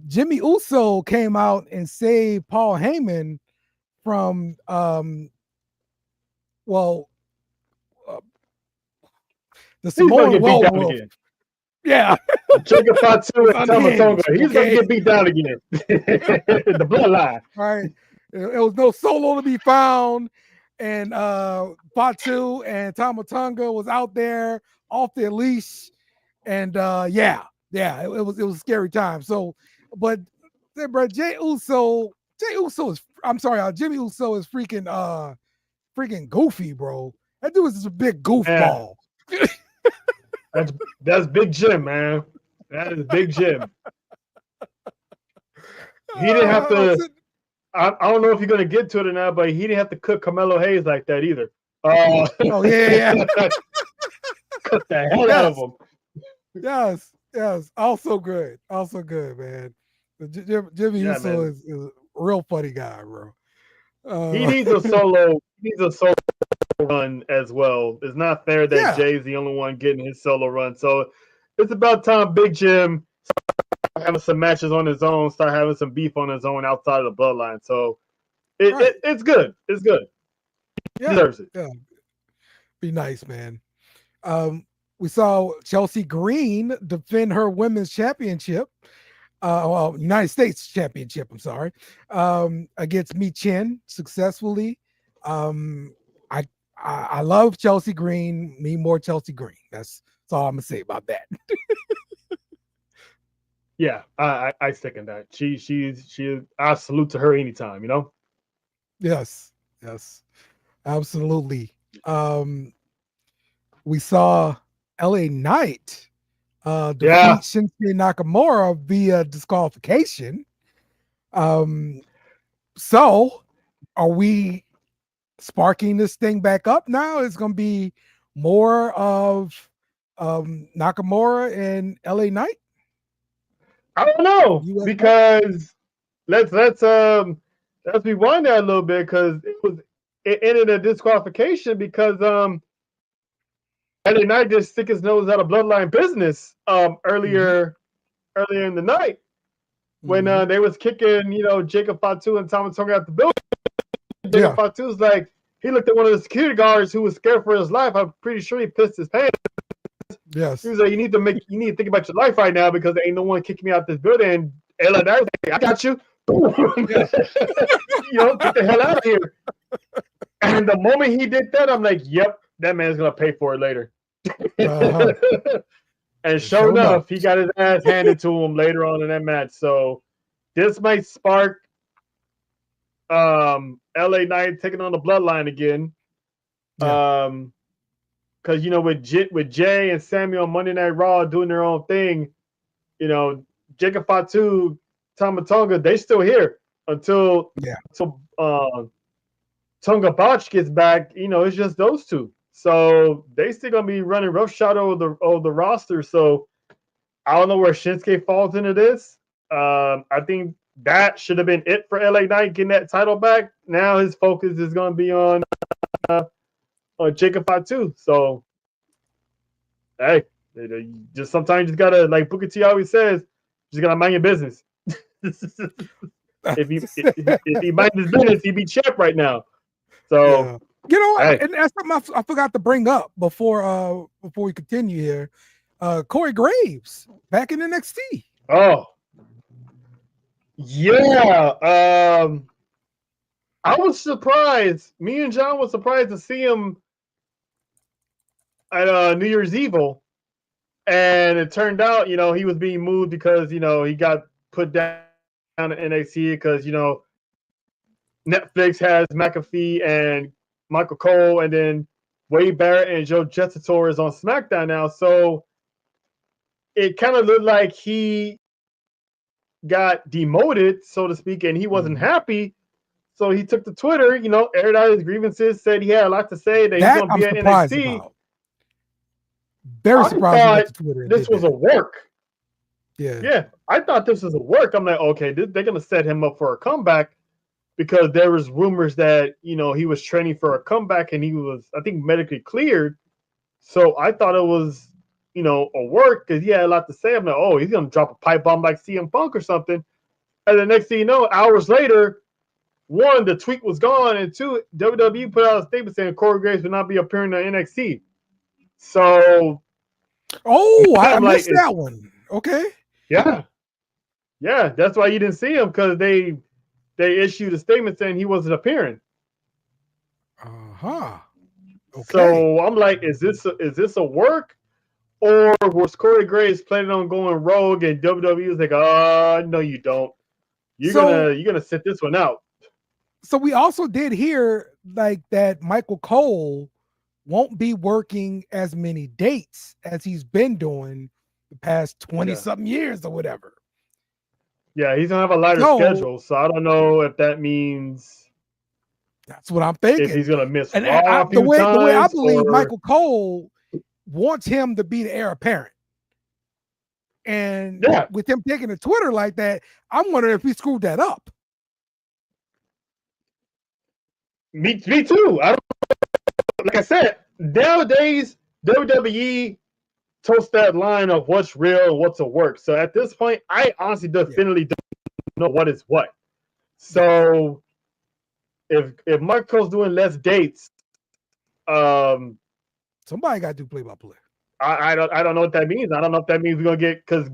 Jimmy Uso came out and saved Paul Heyman from the Samoan Werewolf. Yeah. Jacob Fatu and Tama Tonga. He's going to get beat down again. The bloodline. Right. It was no solo to be found. And Fatu and Tama Tonga was out there off their leash. And it was a scary time. So, but Jimmy Uso is freaking goofy, bro. That dude is just a big goofball. That's Big Jim, man. That is Big Jim. He didn't have to. I don't know if you're gonna get to it or not, but he didn't have to cook Carmelo Hayes like that either. Yeah. Cut the hell out of him. Yes. Also good, man. Jimmy Uso is a real funny guy, bro. He needs a solo run as well. It's not fair that Jay's the only one getting his solo run. So it's about time Big Jim start having some matches on his own, start having some beef on his own outside of the bloodline. So it's good. It's good. Yeah, He deserves it. yeah. Be nice, man. We saw Chelsea Green defend her women's championship, well, United States championship. I'm sorry, against Mi Chen successfully. I love Chelsea Green. Need more Chelsea Green. That's all I'm gonna say about that. Yeah, I second that. She I salute to her anytime, you know? Yes, absolutely. We saw LA Knight defeat Shinsuke Nakamura via disqualification. So are we sparking this thing back up now? It's going to be more of Nakamura and LA Knight? I don't know, because let's rewind that a little bit, because it ended a disqualification because LA Knight just stick his nose out of bloodline business earlier in the night when they was kicking, Jacob Fatu and Tama Tonga out the building. Jacob Fatu was like, he looked at one of the security guards who was scared for his life. I'm pretty sure he pissed his pants. Yes. He was like, you need to think about your life right now, because there ain't no one kicking me out this building. And LA Knight was like, I got you. Get the hell out of here. And the moment he did that, I'm like, yep, that man's gonna pay for it later. And sure enough, he got his ass handed to him later on in that match. So this might spark LA Knight taking on the bloodline again. Because with Jay and Samuel on Monday Night Raw doing their own thing, Jacob Fatu, Tama Tonga, they still here until Tonga Botch gets back. It's just those two, so they still gonna be running roughshod over the roster. So I don't know where Shinsuke falls into this. I think that should have been it for LA Knight getting that title back. Now his focus is gonna be on Jacob Fatu. So hey, just sometimes you just gotta, like Booker T always says, just gotta mind your business. if he mind his business, he'd be champ right now. So and that's something I forgot to bring up before we continue here. Corey Graves back in NXT. Oh yeah. I was surprised. Me and John was surprised to see him at New Year's Evil, and it turned out, he was being moved because he got put down at NXT because Netflix has McAfee and Michael Cole, and then Wade Barrett and Joe Jetator is on SmackDown now. So it kind of looked like he got demoted, so to speak, and he wasn't happy. So he took to Twitter, aired out his grievances, said he had a lot to say, that he's going to be at NXT. About. Very surprised. This was a work. Yeah. I thought this was a work. I'm like, okay, they're going to set him up for a comeback, because there was rumors that he was training for a comeback, and he was, I think, medically cleared. So I thought it was a work, because he had a lot to say. I'm like, oh, he's going to drop a pipe bomb like CM Punk or something. And the next thing you know, hours later, one, the tweet was gone, and two, WWE put out a statement saying Corey Graves will not be appearing on NXT. So, I missed that one. Okay. Yeah, that's why you didn't see him, because they issued a statement saying he wasn't appearing. Okay. So I'm like, is this a work, or was Corey Graves planning on going rogue, and WWE was like, no, you don't. You're gonna sit this one out. So we also did hear like that Michael Cole won't be working as many dates as he's been doing the past 20-something years or whatever. Yeah, he's gonna have a lighter schedule, so I don't know if that means. That's what I'm thinking. If he's gonna miss and Raw the way I believe Michael Cole wants him to be the heir apparent, and with him taking to Twitter like that, I'm wondering if he screwed that up. Me too. I don't. Like I said, nowadays WWE toast that line of what's real and what's a work. So at this point, I honestly definitely don't know what is what. So if Marco's doing less dates, somebody got to do play-by-play. I don't know what that means. I don't know if that means we're gonna get, because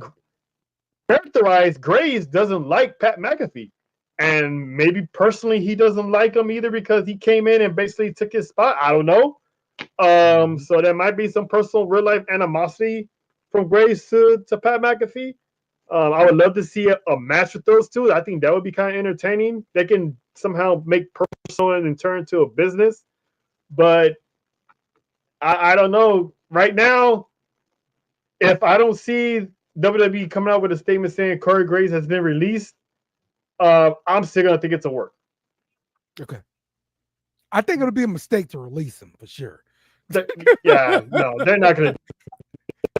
characterized Graves doesn't like Pat McAfee, and maybe personally he doesn't like him either because he came in and basically took his spot. I don't know. So there might be some personal real life animosity from Graves to Pat McAfee. I would love to see a match with those two. I think that would be kind of entertaining. They can somehow make personal and turn to a business, but I don't know. Right now, if I don't see WWE coming out with a statement saying Corey Graves has been released, I'm still gonna think it's a work. Okay. I think it'll be a mistake to release him for sure. Yeah, no, they're not gonna do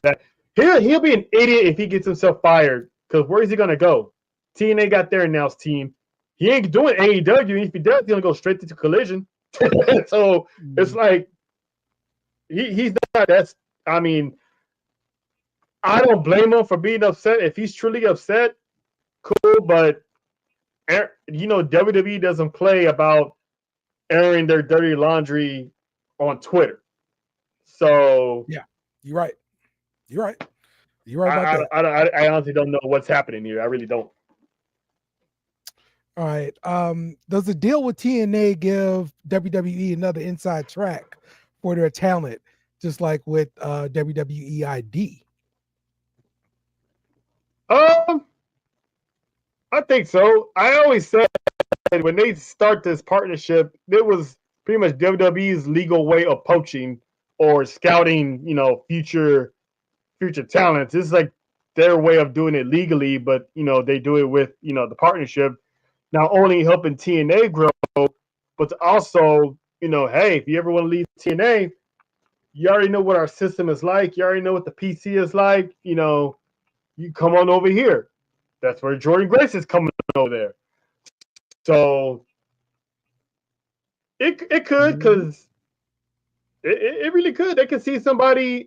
that. He'll be an idiot if he gets himself fired, because where is he gonna go? TNA got their announced team. He ain't doing AEW. If he does, he's gonna go straight to Collision. So it's like he's not. That's, I mean, I don't blame him for being upset. If he's truly upset, cool. But WWE doesn't play about airing their dirty laundry on Twitter. So yeah, you're right. You're right. You're right about that. I honestly don't know what's happening here. I really don't. All right. Does the deal with TNA give WWE another inside track for their talent, just like with WWE ID? I think so. I always said when they start this partnership, it was pretty much WWE's legal way of poaching or scouting, future talents. It's like their way of doing it legally, but they do it with the partnership, not only helping TNA grow, but also hey, if you ever want to leave TNA, you already know what our system is like. You already know what the PC is like. You come on over here. That's where Jordan Grace is coming over there. So it could, because it really could. They could see somebody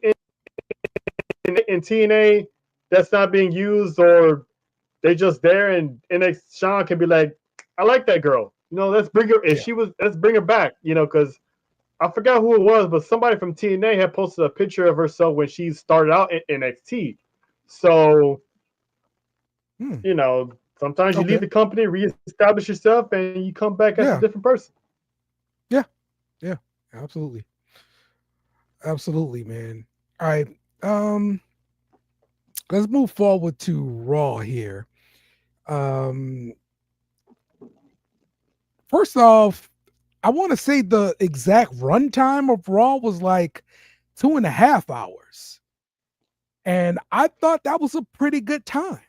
in TNA that's not being used, or they just there, and Sean can be like, I like that girl. Let's bring her. If let's bring her back. Because I forgot who it was, but somebody from TNA had posted a picture of herself when she started out in NXT. So, sometimes you leave the company, reestablish yourself, and you come back as a different person. Yeah, absolutely. Absolutely, man. All right. Let's move forward to Raw here. First off, I want to say the exact runtime of Raw was like 2.5 hours. And I thought that was a pretty good time.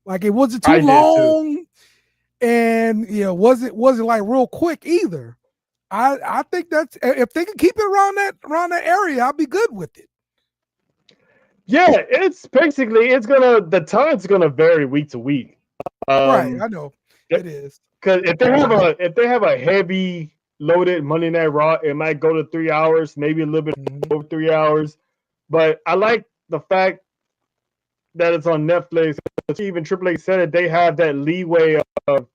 Like, it wasn't too long, and wasn't like real quick either. I think that's, if they can keep it around that area, I'll be good with it. Yeah, it's basically the time's gonna vary week to week. Right, I know it is. Because if they have a heavy loaded Monday Night Raw, it might go to 3 hours, maybe a little bit over 3 hours. But I like the fact that it's on Netflix. Even Triple H said it. They have that leeway of,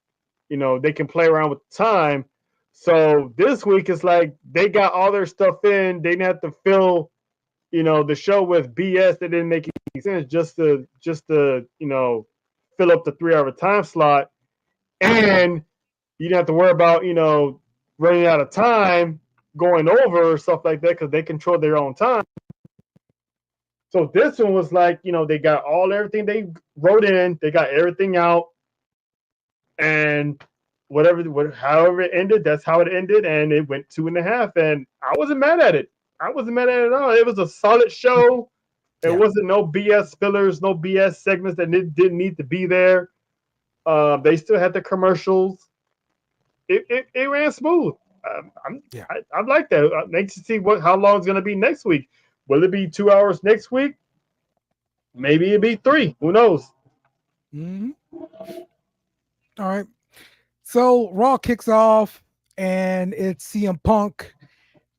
they can play around with the time. So this week it's like they got all their stuff in. They didn't have to fill, the show with BS that didn't make any sense just to fill up the 3 hour time slot. And you didn't have to worry about, running out of time, going over, or stuff like that, because they control their own time. So this one was like, they got everything they wrote in, they got everything out, and however it ended, that's how it ended, and it went 2.5, and I wasn't mad at it. I wasn't mad at it at all. It was a solid show. It wasn't no BS fillers, no BS segments that didn't need to be there. They still had the commercials. It ran smooth. I like that. I need to see how long it's going to be next week. Will it be 2 hours next week? Maybe it'll be 3. Who knows? Mm-hmm. All right. So Raw kicks off, and it's CM Punk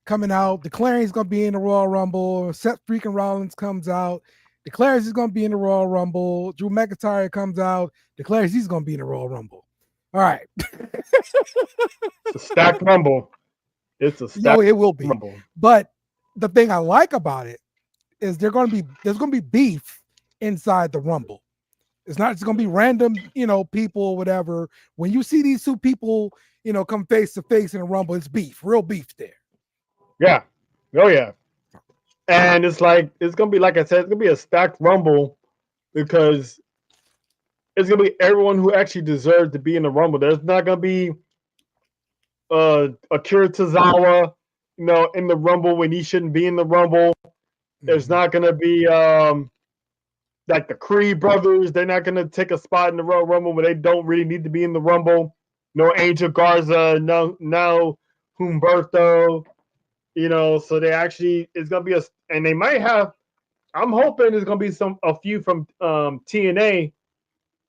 coming out, declaring he's going to be in the Royal Rumble. Seth freaking Rollins comes out, declares he's going to be in the Royal Rumble. Drew McIntyre comes out, declares he's going to be in the Royal Rumble. All right. It's a stacked Rumble. It's a stacked No, it will be. Rumble. But the thing I like about it is there's going to be beef inside the Rumble. It's not just going to be random, people or whatever. When you see these two people, come face to face in a Rumble, it's beef, real beef there. Yeah. Oh, yeah. And it's going to be, like I said, it's going to be a stacked Rumble because it's going to be everyone who actually deserves to be in the Rumble. There's not going to be Akira Tozawa, in the Rumble when he shouldn't be in the Rumble. There's not going to be like the Creed brothers. They're not going to take a spot in the Royal Rumble when they don't really need to be in the Rumble. No Angel Garza, no Humberto. So they actually, it's going to be and they might have, I'm hoping there's going to be a few from TNA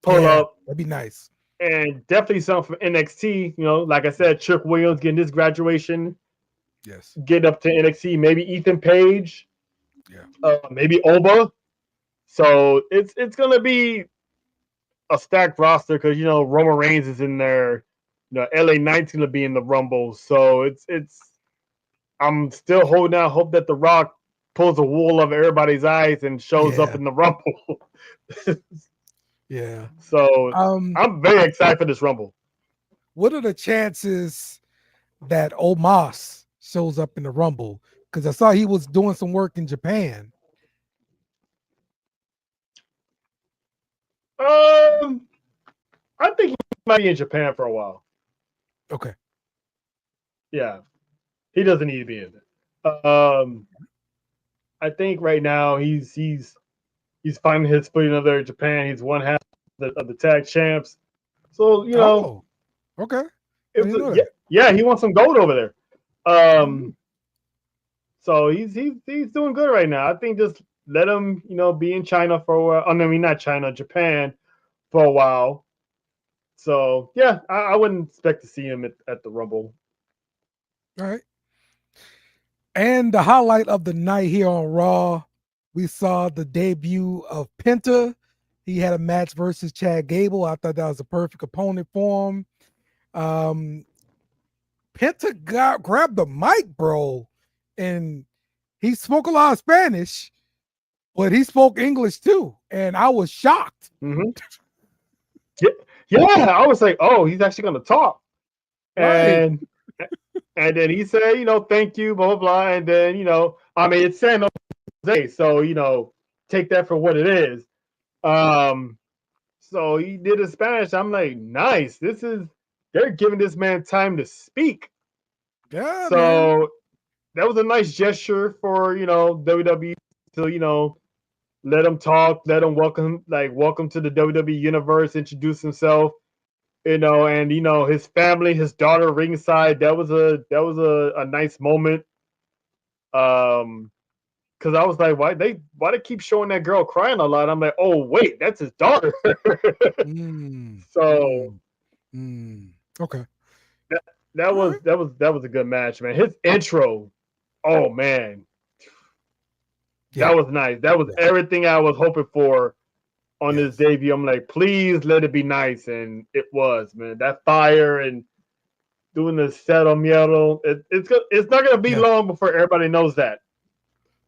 pull up. That'd be nice. And definitely some from NXT. Like I said, Chuck Williams getting his graduation. Yes. Get up to NXT. Maybe Ethan Page. Yeah. Maybe Oba. So it's going to be a stacked roster because, Roman Reigns is in there. LA Knight's going to be in the Rumble. So it's I'm still holding out hope that The Rock pulls the wool over everybody's eyes and shows up in the Rumble. Yeah. So I'm very excited for this Rumble. What are the chances that Omos shows up in the Rumble? Because I saw he was doing some work in Japan. I think he might be in Japan for a while. Okay. Yeah. He doesn't need to be in it. I think right now he's finding his footing over in Japan. He's one half of the tag champs. So, okay. Yeah, he wants some gold over there. So he's doing good right now. I think just let him, be in China for a while. Oh, no, I mean, not China, Japan for a while. So, yeah, I wouldn't expect to see him at the Rumble. All right. And the highlight of the night here on Raw, we saw the debut of Penta. He had a match versus Chad Gable. I thought that was a perfect opponent for him. Penta grabbed the mic, bro, and he spoke a lot of Spanish, but he spoke English too, and I was shocked. Mm-hmm. Yeah, I was like, oh, he's actually going to talk. Right. And then he said, thank you, blah, blah, blah. And then, it's San Jose, so, take that for what it is. So he did it Spanish. I'm like, nice. They're giving this man time to speak. Yeah. So man. That was a nice gesture for, WWE to, let him talk, let him welcome to the WWE universe, introduce himself. And his family, his daughter ringside. That was a nice moment. Because I was like, why they keep showing that girl crying a lot? I'm like, oh wait, that's his daughter. Okay. That was a good match, man. His intro, oh man, that was nice. That was everything I was hoping for on this debut. I'm like, please let it be nice, and it was, man. That fire and doing the settle miedo. It's not gonna be long before everybody knows that.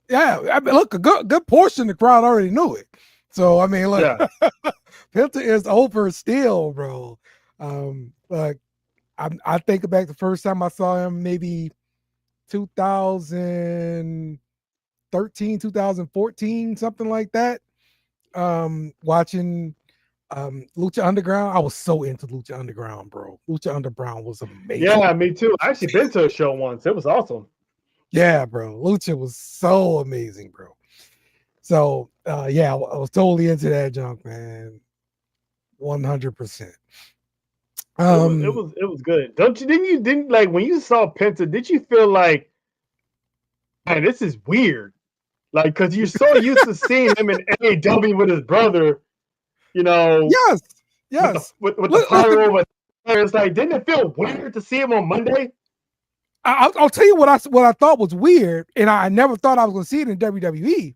Yeah, I mean, look, a good portion of the crowd already knew it. So I mean, look, Penta is over still, bro. Like I think back the first time I saw him, maybe 2013, 2014, something like that. Watching Lucha Underground. I was so into Lucha Underground, bro. Lucha Underground was amazing. Yeah, me too. I actually been to a show once. It was awesome. Yeah, bro. Lucha was so amazing, bro. So yeah, I was totally into that junk, man. 100%. It was good. Didn't like when you saw Penta, did you feel like, man, this is weird? Like, because you're so used to seeing him in AEW with his brother, Yes. With the pyro. It's like, didn't it feel weird to see him on Monday? I'll tell you what I thought was weird, and I never thought I was going to see it in WWE.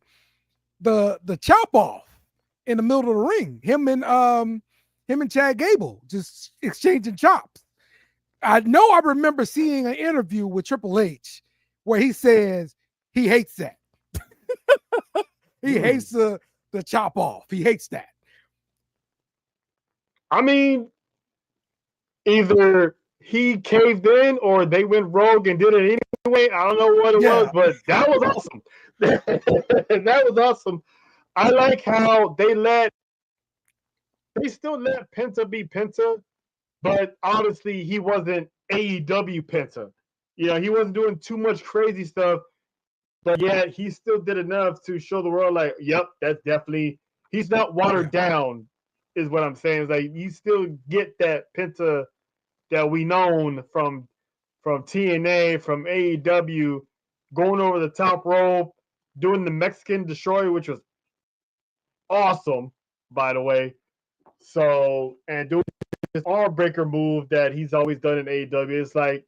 The chop off in the middle of the ring, him and Chad Gable just exchanging chops. I know I remember seeing an interview with Triple H where he says he hates that. He hates the chop off. He hates that. I mean, either he caved in or they went rogue and did it anyway. I don't know what it was, but that was awesome. That was awesome. I like how they still let Penta be Penta, but honestly, he wasn't AEW Penta. You know, he wasn't doing too much crazy stuff, but yet he still did enough to show the world, like, yep, that's definitely, he's not watered down, is what I'm saying. It's like, you still get that Penta that we known from TNA, from AEW, going over the top rope, doing the Mexican Destroyer, which was awesome, by the way. So, and doing this arm breaker move that he's always done in AEW. It's like,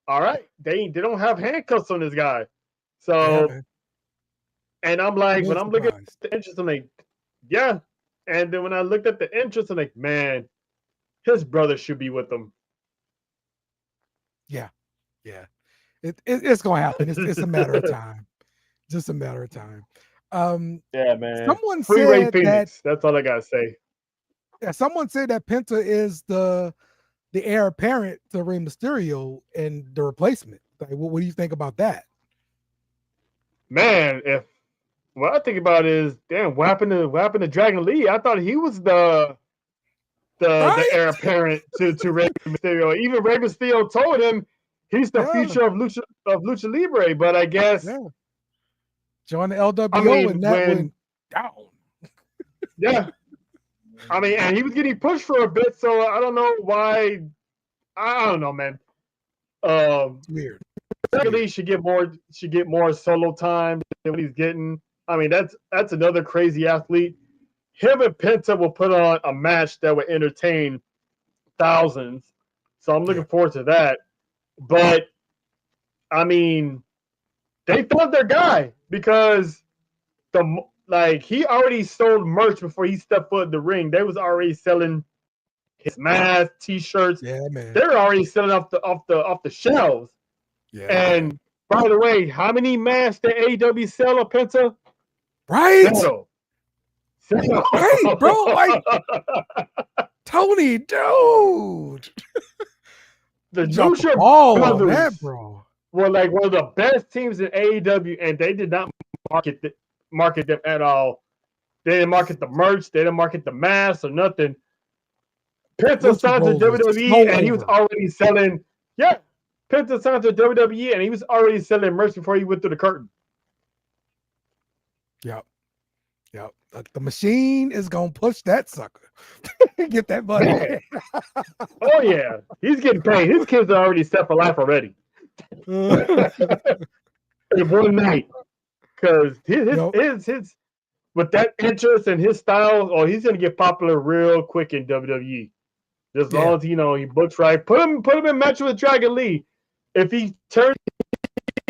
all right, they don't have handcuffs on this guy. So, and I'm like, when I'm looking at the entrance, I'm like, yeah. And then when I looked at the entrance, I'm like, man, his brother should be with him. Yeah. It's gonna happen. It's a matter of time. Just a matter of time. Yeah, man. Someone Free said Ray Phoenix. That's all I gotta say. Yeah, someone said that Penta is the heir apparent to Rey Mysterio and the replacement. Like, what do you think about that? Man, what I think about is, damn, what happened to Dragon Lee? I thought he was the heir apparent to Rey Mysterio. Even Rey Mysterio told him he's the future of Lucha Libre, but I guess join the LWO and that went down. Yeah. I mean, and he was getting pushed for a bit, so I don't know why. I don't know, man. It's weird. Dragon Lee should get more solo time than what he's getting. I mean, that's another crazy athlete. Him and Penta will put on a match that will entertain thousands. So I'm looking forward to that. But I mean, they found their guy because he already sold merch before he stepped foot in the ring. They was already selling his mask, t-shirts. Yeah, man. They're already selling off the shelves. Yeah. And by the way, how many masks did AEW sell of Penta? Right. Settle. Right, bro. Like, Tony, dude. The Lucha Brothers that, bro. were like one of the best teams in AEW, and they did not market them at all. They didn't market the merch. They didn't market the masks or nothing. Penta signed to WWE, and he was already selling. Yeah, Penta signed to WWE, and he was already selling merch before he went through the curtain. Yep. The machine is gonna push that sucker. Get that money. Oh yeah, he's getting paid. His kids are already set for life already. In one night, because his with that interest and his style, he's gonna get popular real quick in WWE. As long as he books right. Put him in match with Dragon Lee. If he turns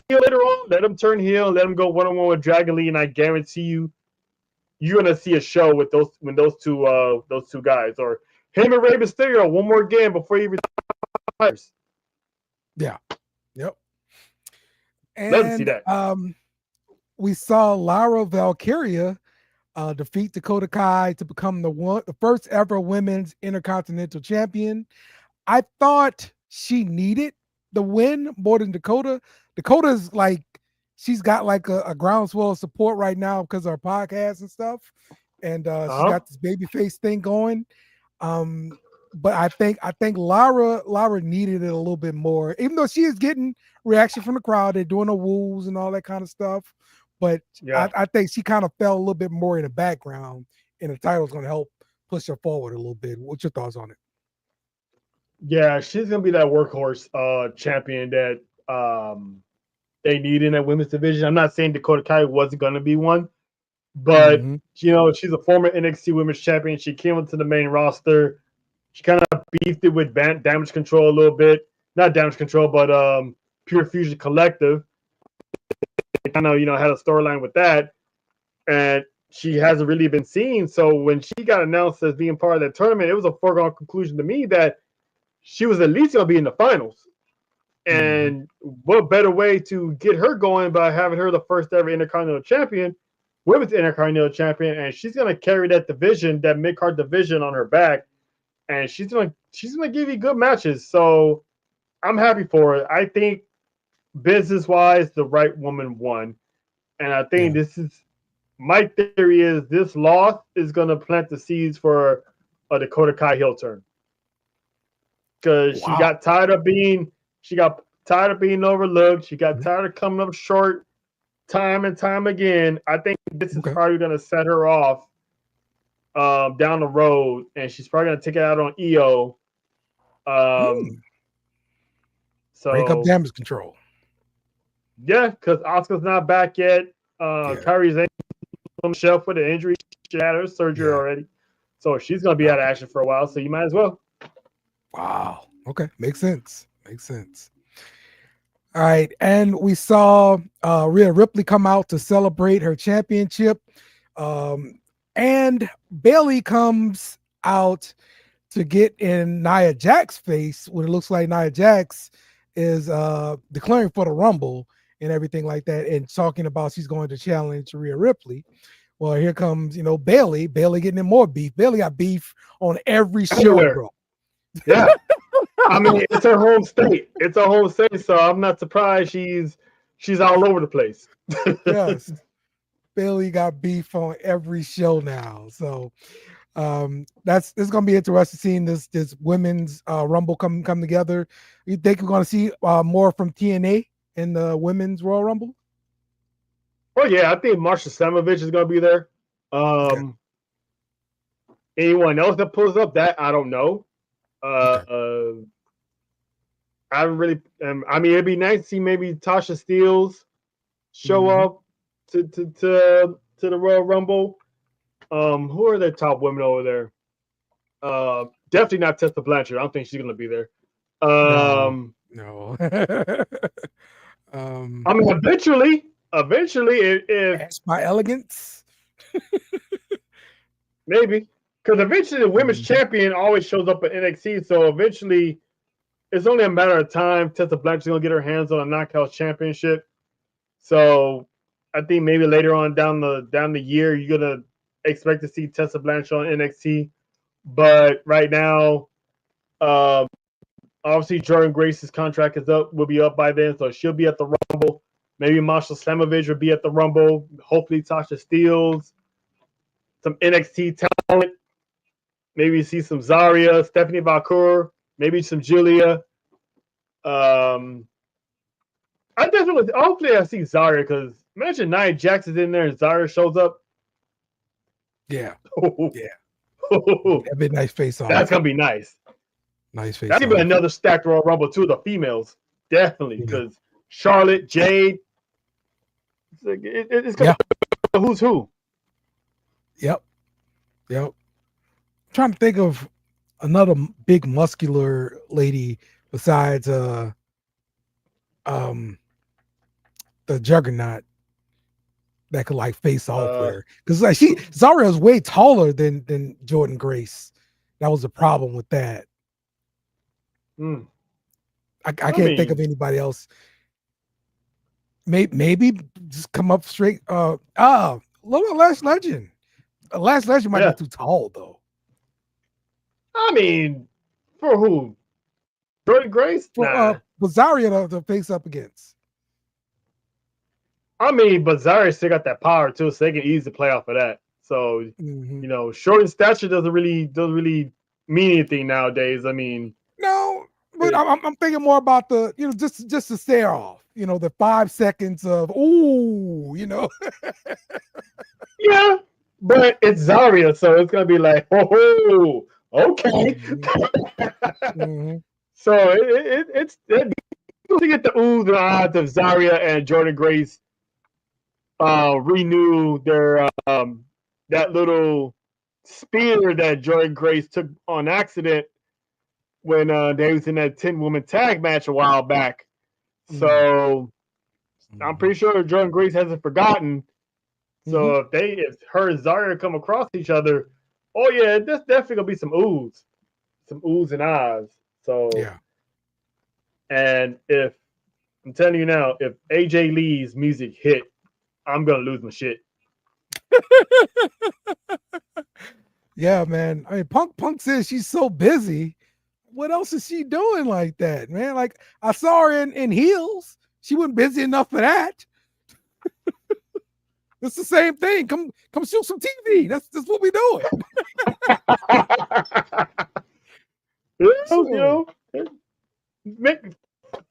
heel later on, let him turn heel. Let him go one-on-one with Dragon Lee, and I guarantee you're gonna see a show with those two guys, or him and Rey Mysterio one more game before he retires. Yeah. Yep. And let's see that. We saw Lyra Valkyria defeat Dakota Kai to become the first ever women's Intercontinental Champion. I thought she needed the win more than Dakota. Dakota's like, she's got like a groundswell of support right now because of her podcast and stuff. And she's got this babyface thing going. But I think Lyra needed it a little bit more, even though she is getting reaction from the crowd. They're doing the woos and all that kind of stuff. But I think she kind of fell a little bit more in the background, and the title's going to help push her forward a little bit. What's your thoughts on it? Yeah, she's going to be that workhorse champion that they need in that women's division. I'm not saying Dakota Kai wasn't going to be one, but she's a former NXT Women's Champion. She came into the main roster. She kind of beefed it with damage control a little bit. Not damage control, but Pure Fusion Collective. Kind of, had a storyline with that, and she hasn't really been seen. So when she got announced as being part of that tournament, it was a foregone conclusion to me that she was at least going to be in the finals. And what better way to get her going by having her the first ever Intercontinental Champion, Women's Intercontinental Champion, and she's going to carry that division, that mid-card division on her back, and she's going to give you good matches. So I'm happy for her. I think business-wise, the right woman won. And I think this is my theory is this loss is going to plant the seeds for a Dakota Kai heel turn. Because she got tired of being overlooked. She got tired of coming up short time and time again. I think this is probably going to set her off down the road, and she's probably going to take it out on EO. So break up damage control. Yeah, because Asuka's not back yet. Kairi's on the shelf with an injury. She had her surgery already. So she's going to be out of action for a while, so you might as well. Wow. Okay. Makes sense. All right. And we saw Rhea Ripley come out to celebrate her championship. And Bayley comes out to get in Nia Jax's face when it looks like Nia Jax is declaring for the Rumble and everything like that, and talking about she's going to challenge Rhea Ripley. Well, here comes, Bayley getting in more beef. Bayley got beef on every show, bro. Yeah. I mean, it's her home state. So I'm not surprised she's all over the place. Yes. Bayley got beef on every show now. So it's gonna be interesting seeing this women's Rumble come together. You think we're gonna see more from TNA in the women's Royal Rumble? Oh yeah, I think Marsha Samovich is gonna be there. Anyone else that pulls up that I don't know. I really, I mean, it'd be nice to see maybe Tasha Steelz show up to the Royal Rumble. Who are the top women over there? Definitely not Tessa Blanchard. I don't think she's gonna be there. No. I mean, eventually, if my elegance, maybe, because eventually the women's champion always shows up at NXT. So eventually, it's only a matter of time. Tessa Blanchard's gonna get her hands on a Knockouts championship. So I think maybe later on down the year, you're gonna expect to see Tessa Blanchard on NXT. But right now, obviously Jordan Grace's contract will be up by then, so she'll be at the Rumble. Maybe Masha Slamovich will be at the Rumble. Hopefully Tasha Steelz, some NXT talent. Maybe see some Zarya, Stephanie Valkyria, maybe some Julia. Hopefully I see Zarya, because imagine Nia Jax is in there and Zarya shows up. Yeah. That'd be a nice face off. That's gonna be nice. Nice face. That's gonna be another stacked Royal Rumble too. The females, definitely, because Charlotte, Jade. It's gonna be who's who. Yep. I'm trying to think of another big muscular lady besides the Juggernaut that could like face off with her, because like Zarya is way taller than Jordan Grace. That was the problem with that. I can't think of anybody else. Maybe just come up straight. Last Legend. Last Legend might be too tall though. I mean, for who? Jordan Grace? But Zarya to face up against. I mean, but Zarya still got that power too, so they can easily play off of that. So short in stature doesn't really mean anything nowadays. I mean, no, but I'm thinking more about the just to stare off. The 5 seconds of Yeah, but it's Zarya, so it's gonna be like, oh, okay. So it's to get the oohs and ahs of Zarya and Jordan Grace renew their that little spear that Jordan Grace took on accident when they was in that 10-woman tag match a while back. So I'm pretty sure Jordan Grace hasn't forgotten. So if her and Zarya come across each other, oh yeah, there's definitely gonna be some oohs and ahs. So Yeah. And if I'm telling you now, if AJ Lee's music hit, I'm gonna lose my shit. Yeah, man. I mean, Punk says she's so busy. What else is she doing like that, man? Like I saw her in heels. She wasn't busy enough for that. It's the same thing. Come shoot some TV. That's what we doing.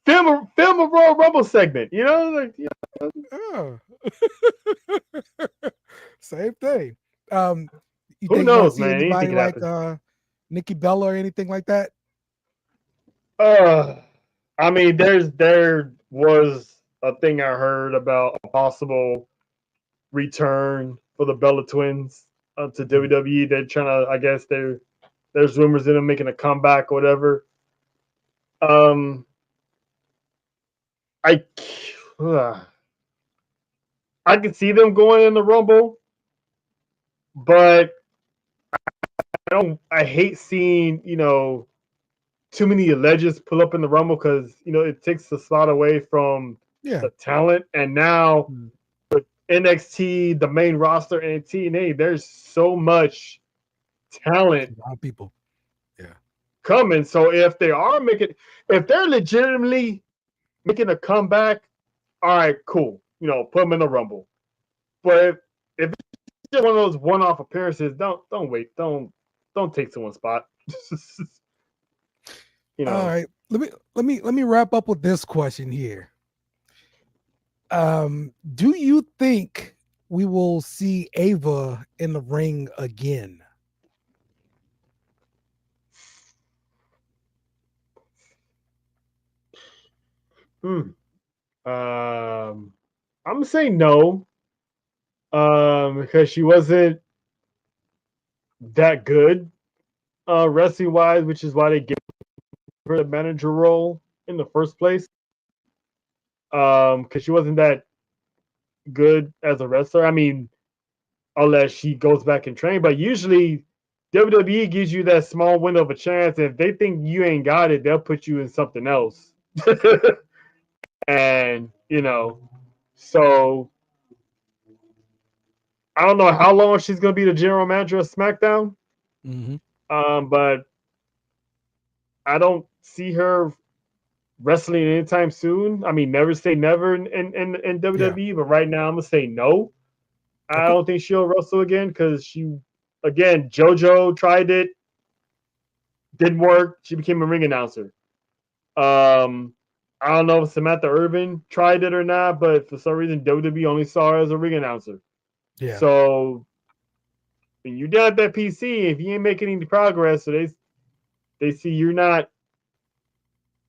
Film a Royal Rumble segment. You know, like same thing. You who think knows, man? Anybody like Nikki Bella or anything like that? I mean, there was a thing I heard about a possible return for the Bella Twins to WWE. They're trying to, I guess there's rumors of them making a comeback or whatever. I can see them going in the Rumble, but I hate seeing, too many legends pull up in the Rumble because, it takes the slot away from the talent. And now with NXT, the main roster, and TNA, there's so much talent. A lot of people. Yeah. Coming. So if they're legitimately making a comeback, all right, cool. Put them in the Rumble. But if it's just one of those one-off appearances, don't wait. Don't take someone's spot. All right. Let me wrap up with this question here. Do you think we will see Ava in the ring again? I'm gonna say no. Because she wasn't that good wrestling wise, which is why they gave her the manager role in the first place. Because she wasn't that good as a wrestler. I mean, unless she goes back and train, but usually WWE gives you that small window of a chance. And if they think you ain't got it, they'll put you in something else. And so I don't know how long she's going to be the general manager of SmackDown. But I don't see her wrestling anytime soon. I mean, never say never in WWE, but right now I'm going to say no. Okay. I don't think she'll wrestle again because JoJo tried it. Didn't work. She became a ring announcer. I don't know if Samantha Irvin tried it or not, but for some reason WWE only saw her as a ring announcer. Yeah. So when you're down at that PC, if you ain't making any progress, so they see you're not.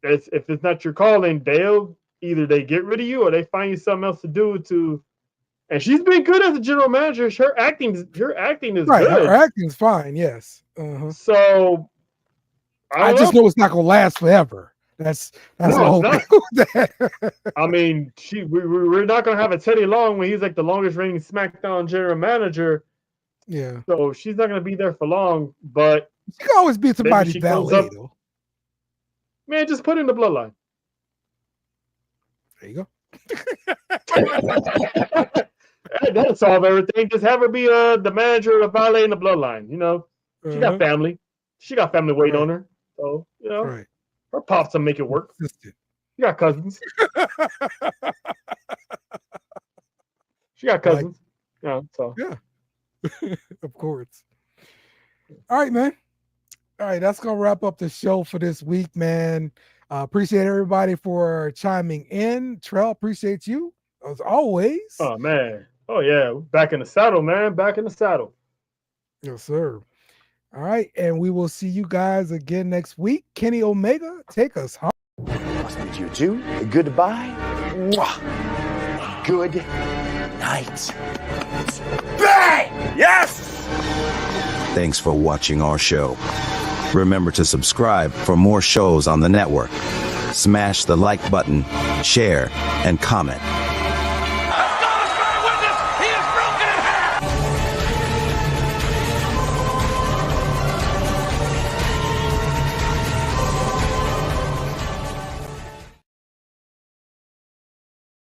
If it's not your calling, they get rid of you or they find you something else to do. And she's been good as a general manager. Her acting is right, good. Her acting's fine. Yes. So I just know it's not gonna last forever. That's the whole thing. I mean, we're not gonna have a Teddy Long when he's like the longest reigning SmackDown general manager. Yeah. So she's not gonna be there for long, but she can always be somebody's valet, though. Man, just put in the bloodline. There you go. That'll solve everything. Just have her be the manager, the valet, and the bloodline. She got family. She got family waiting on her. So right. Her pops will make it work. You got cousins. She got cousins. So yeah. Of course. All right, man. All right, that's gonna wrap up the show for this week, man. Appreciate everybody for chiming in. Trell, appreciate you as always. Oh man. Oh yeah. Back in the saddle, man. Back in the saddle. Yes, sir. All right, and we will see you guys again next week. Kenny Omega, take us home. Must meet you too. Goodbye. Mwah. Good night. Bang! Yes! Thanks for watching our show. Remember to subscribe for more shows on the network. Smash the like button, share, and comment.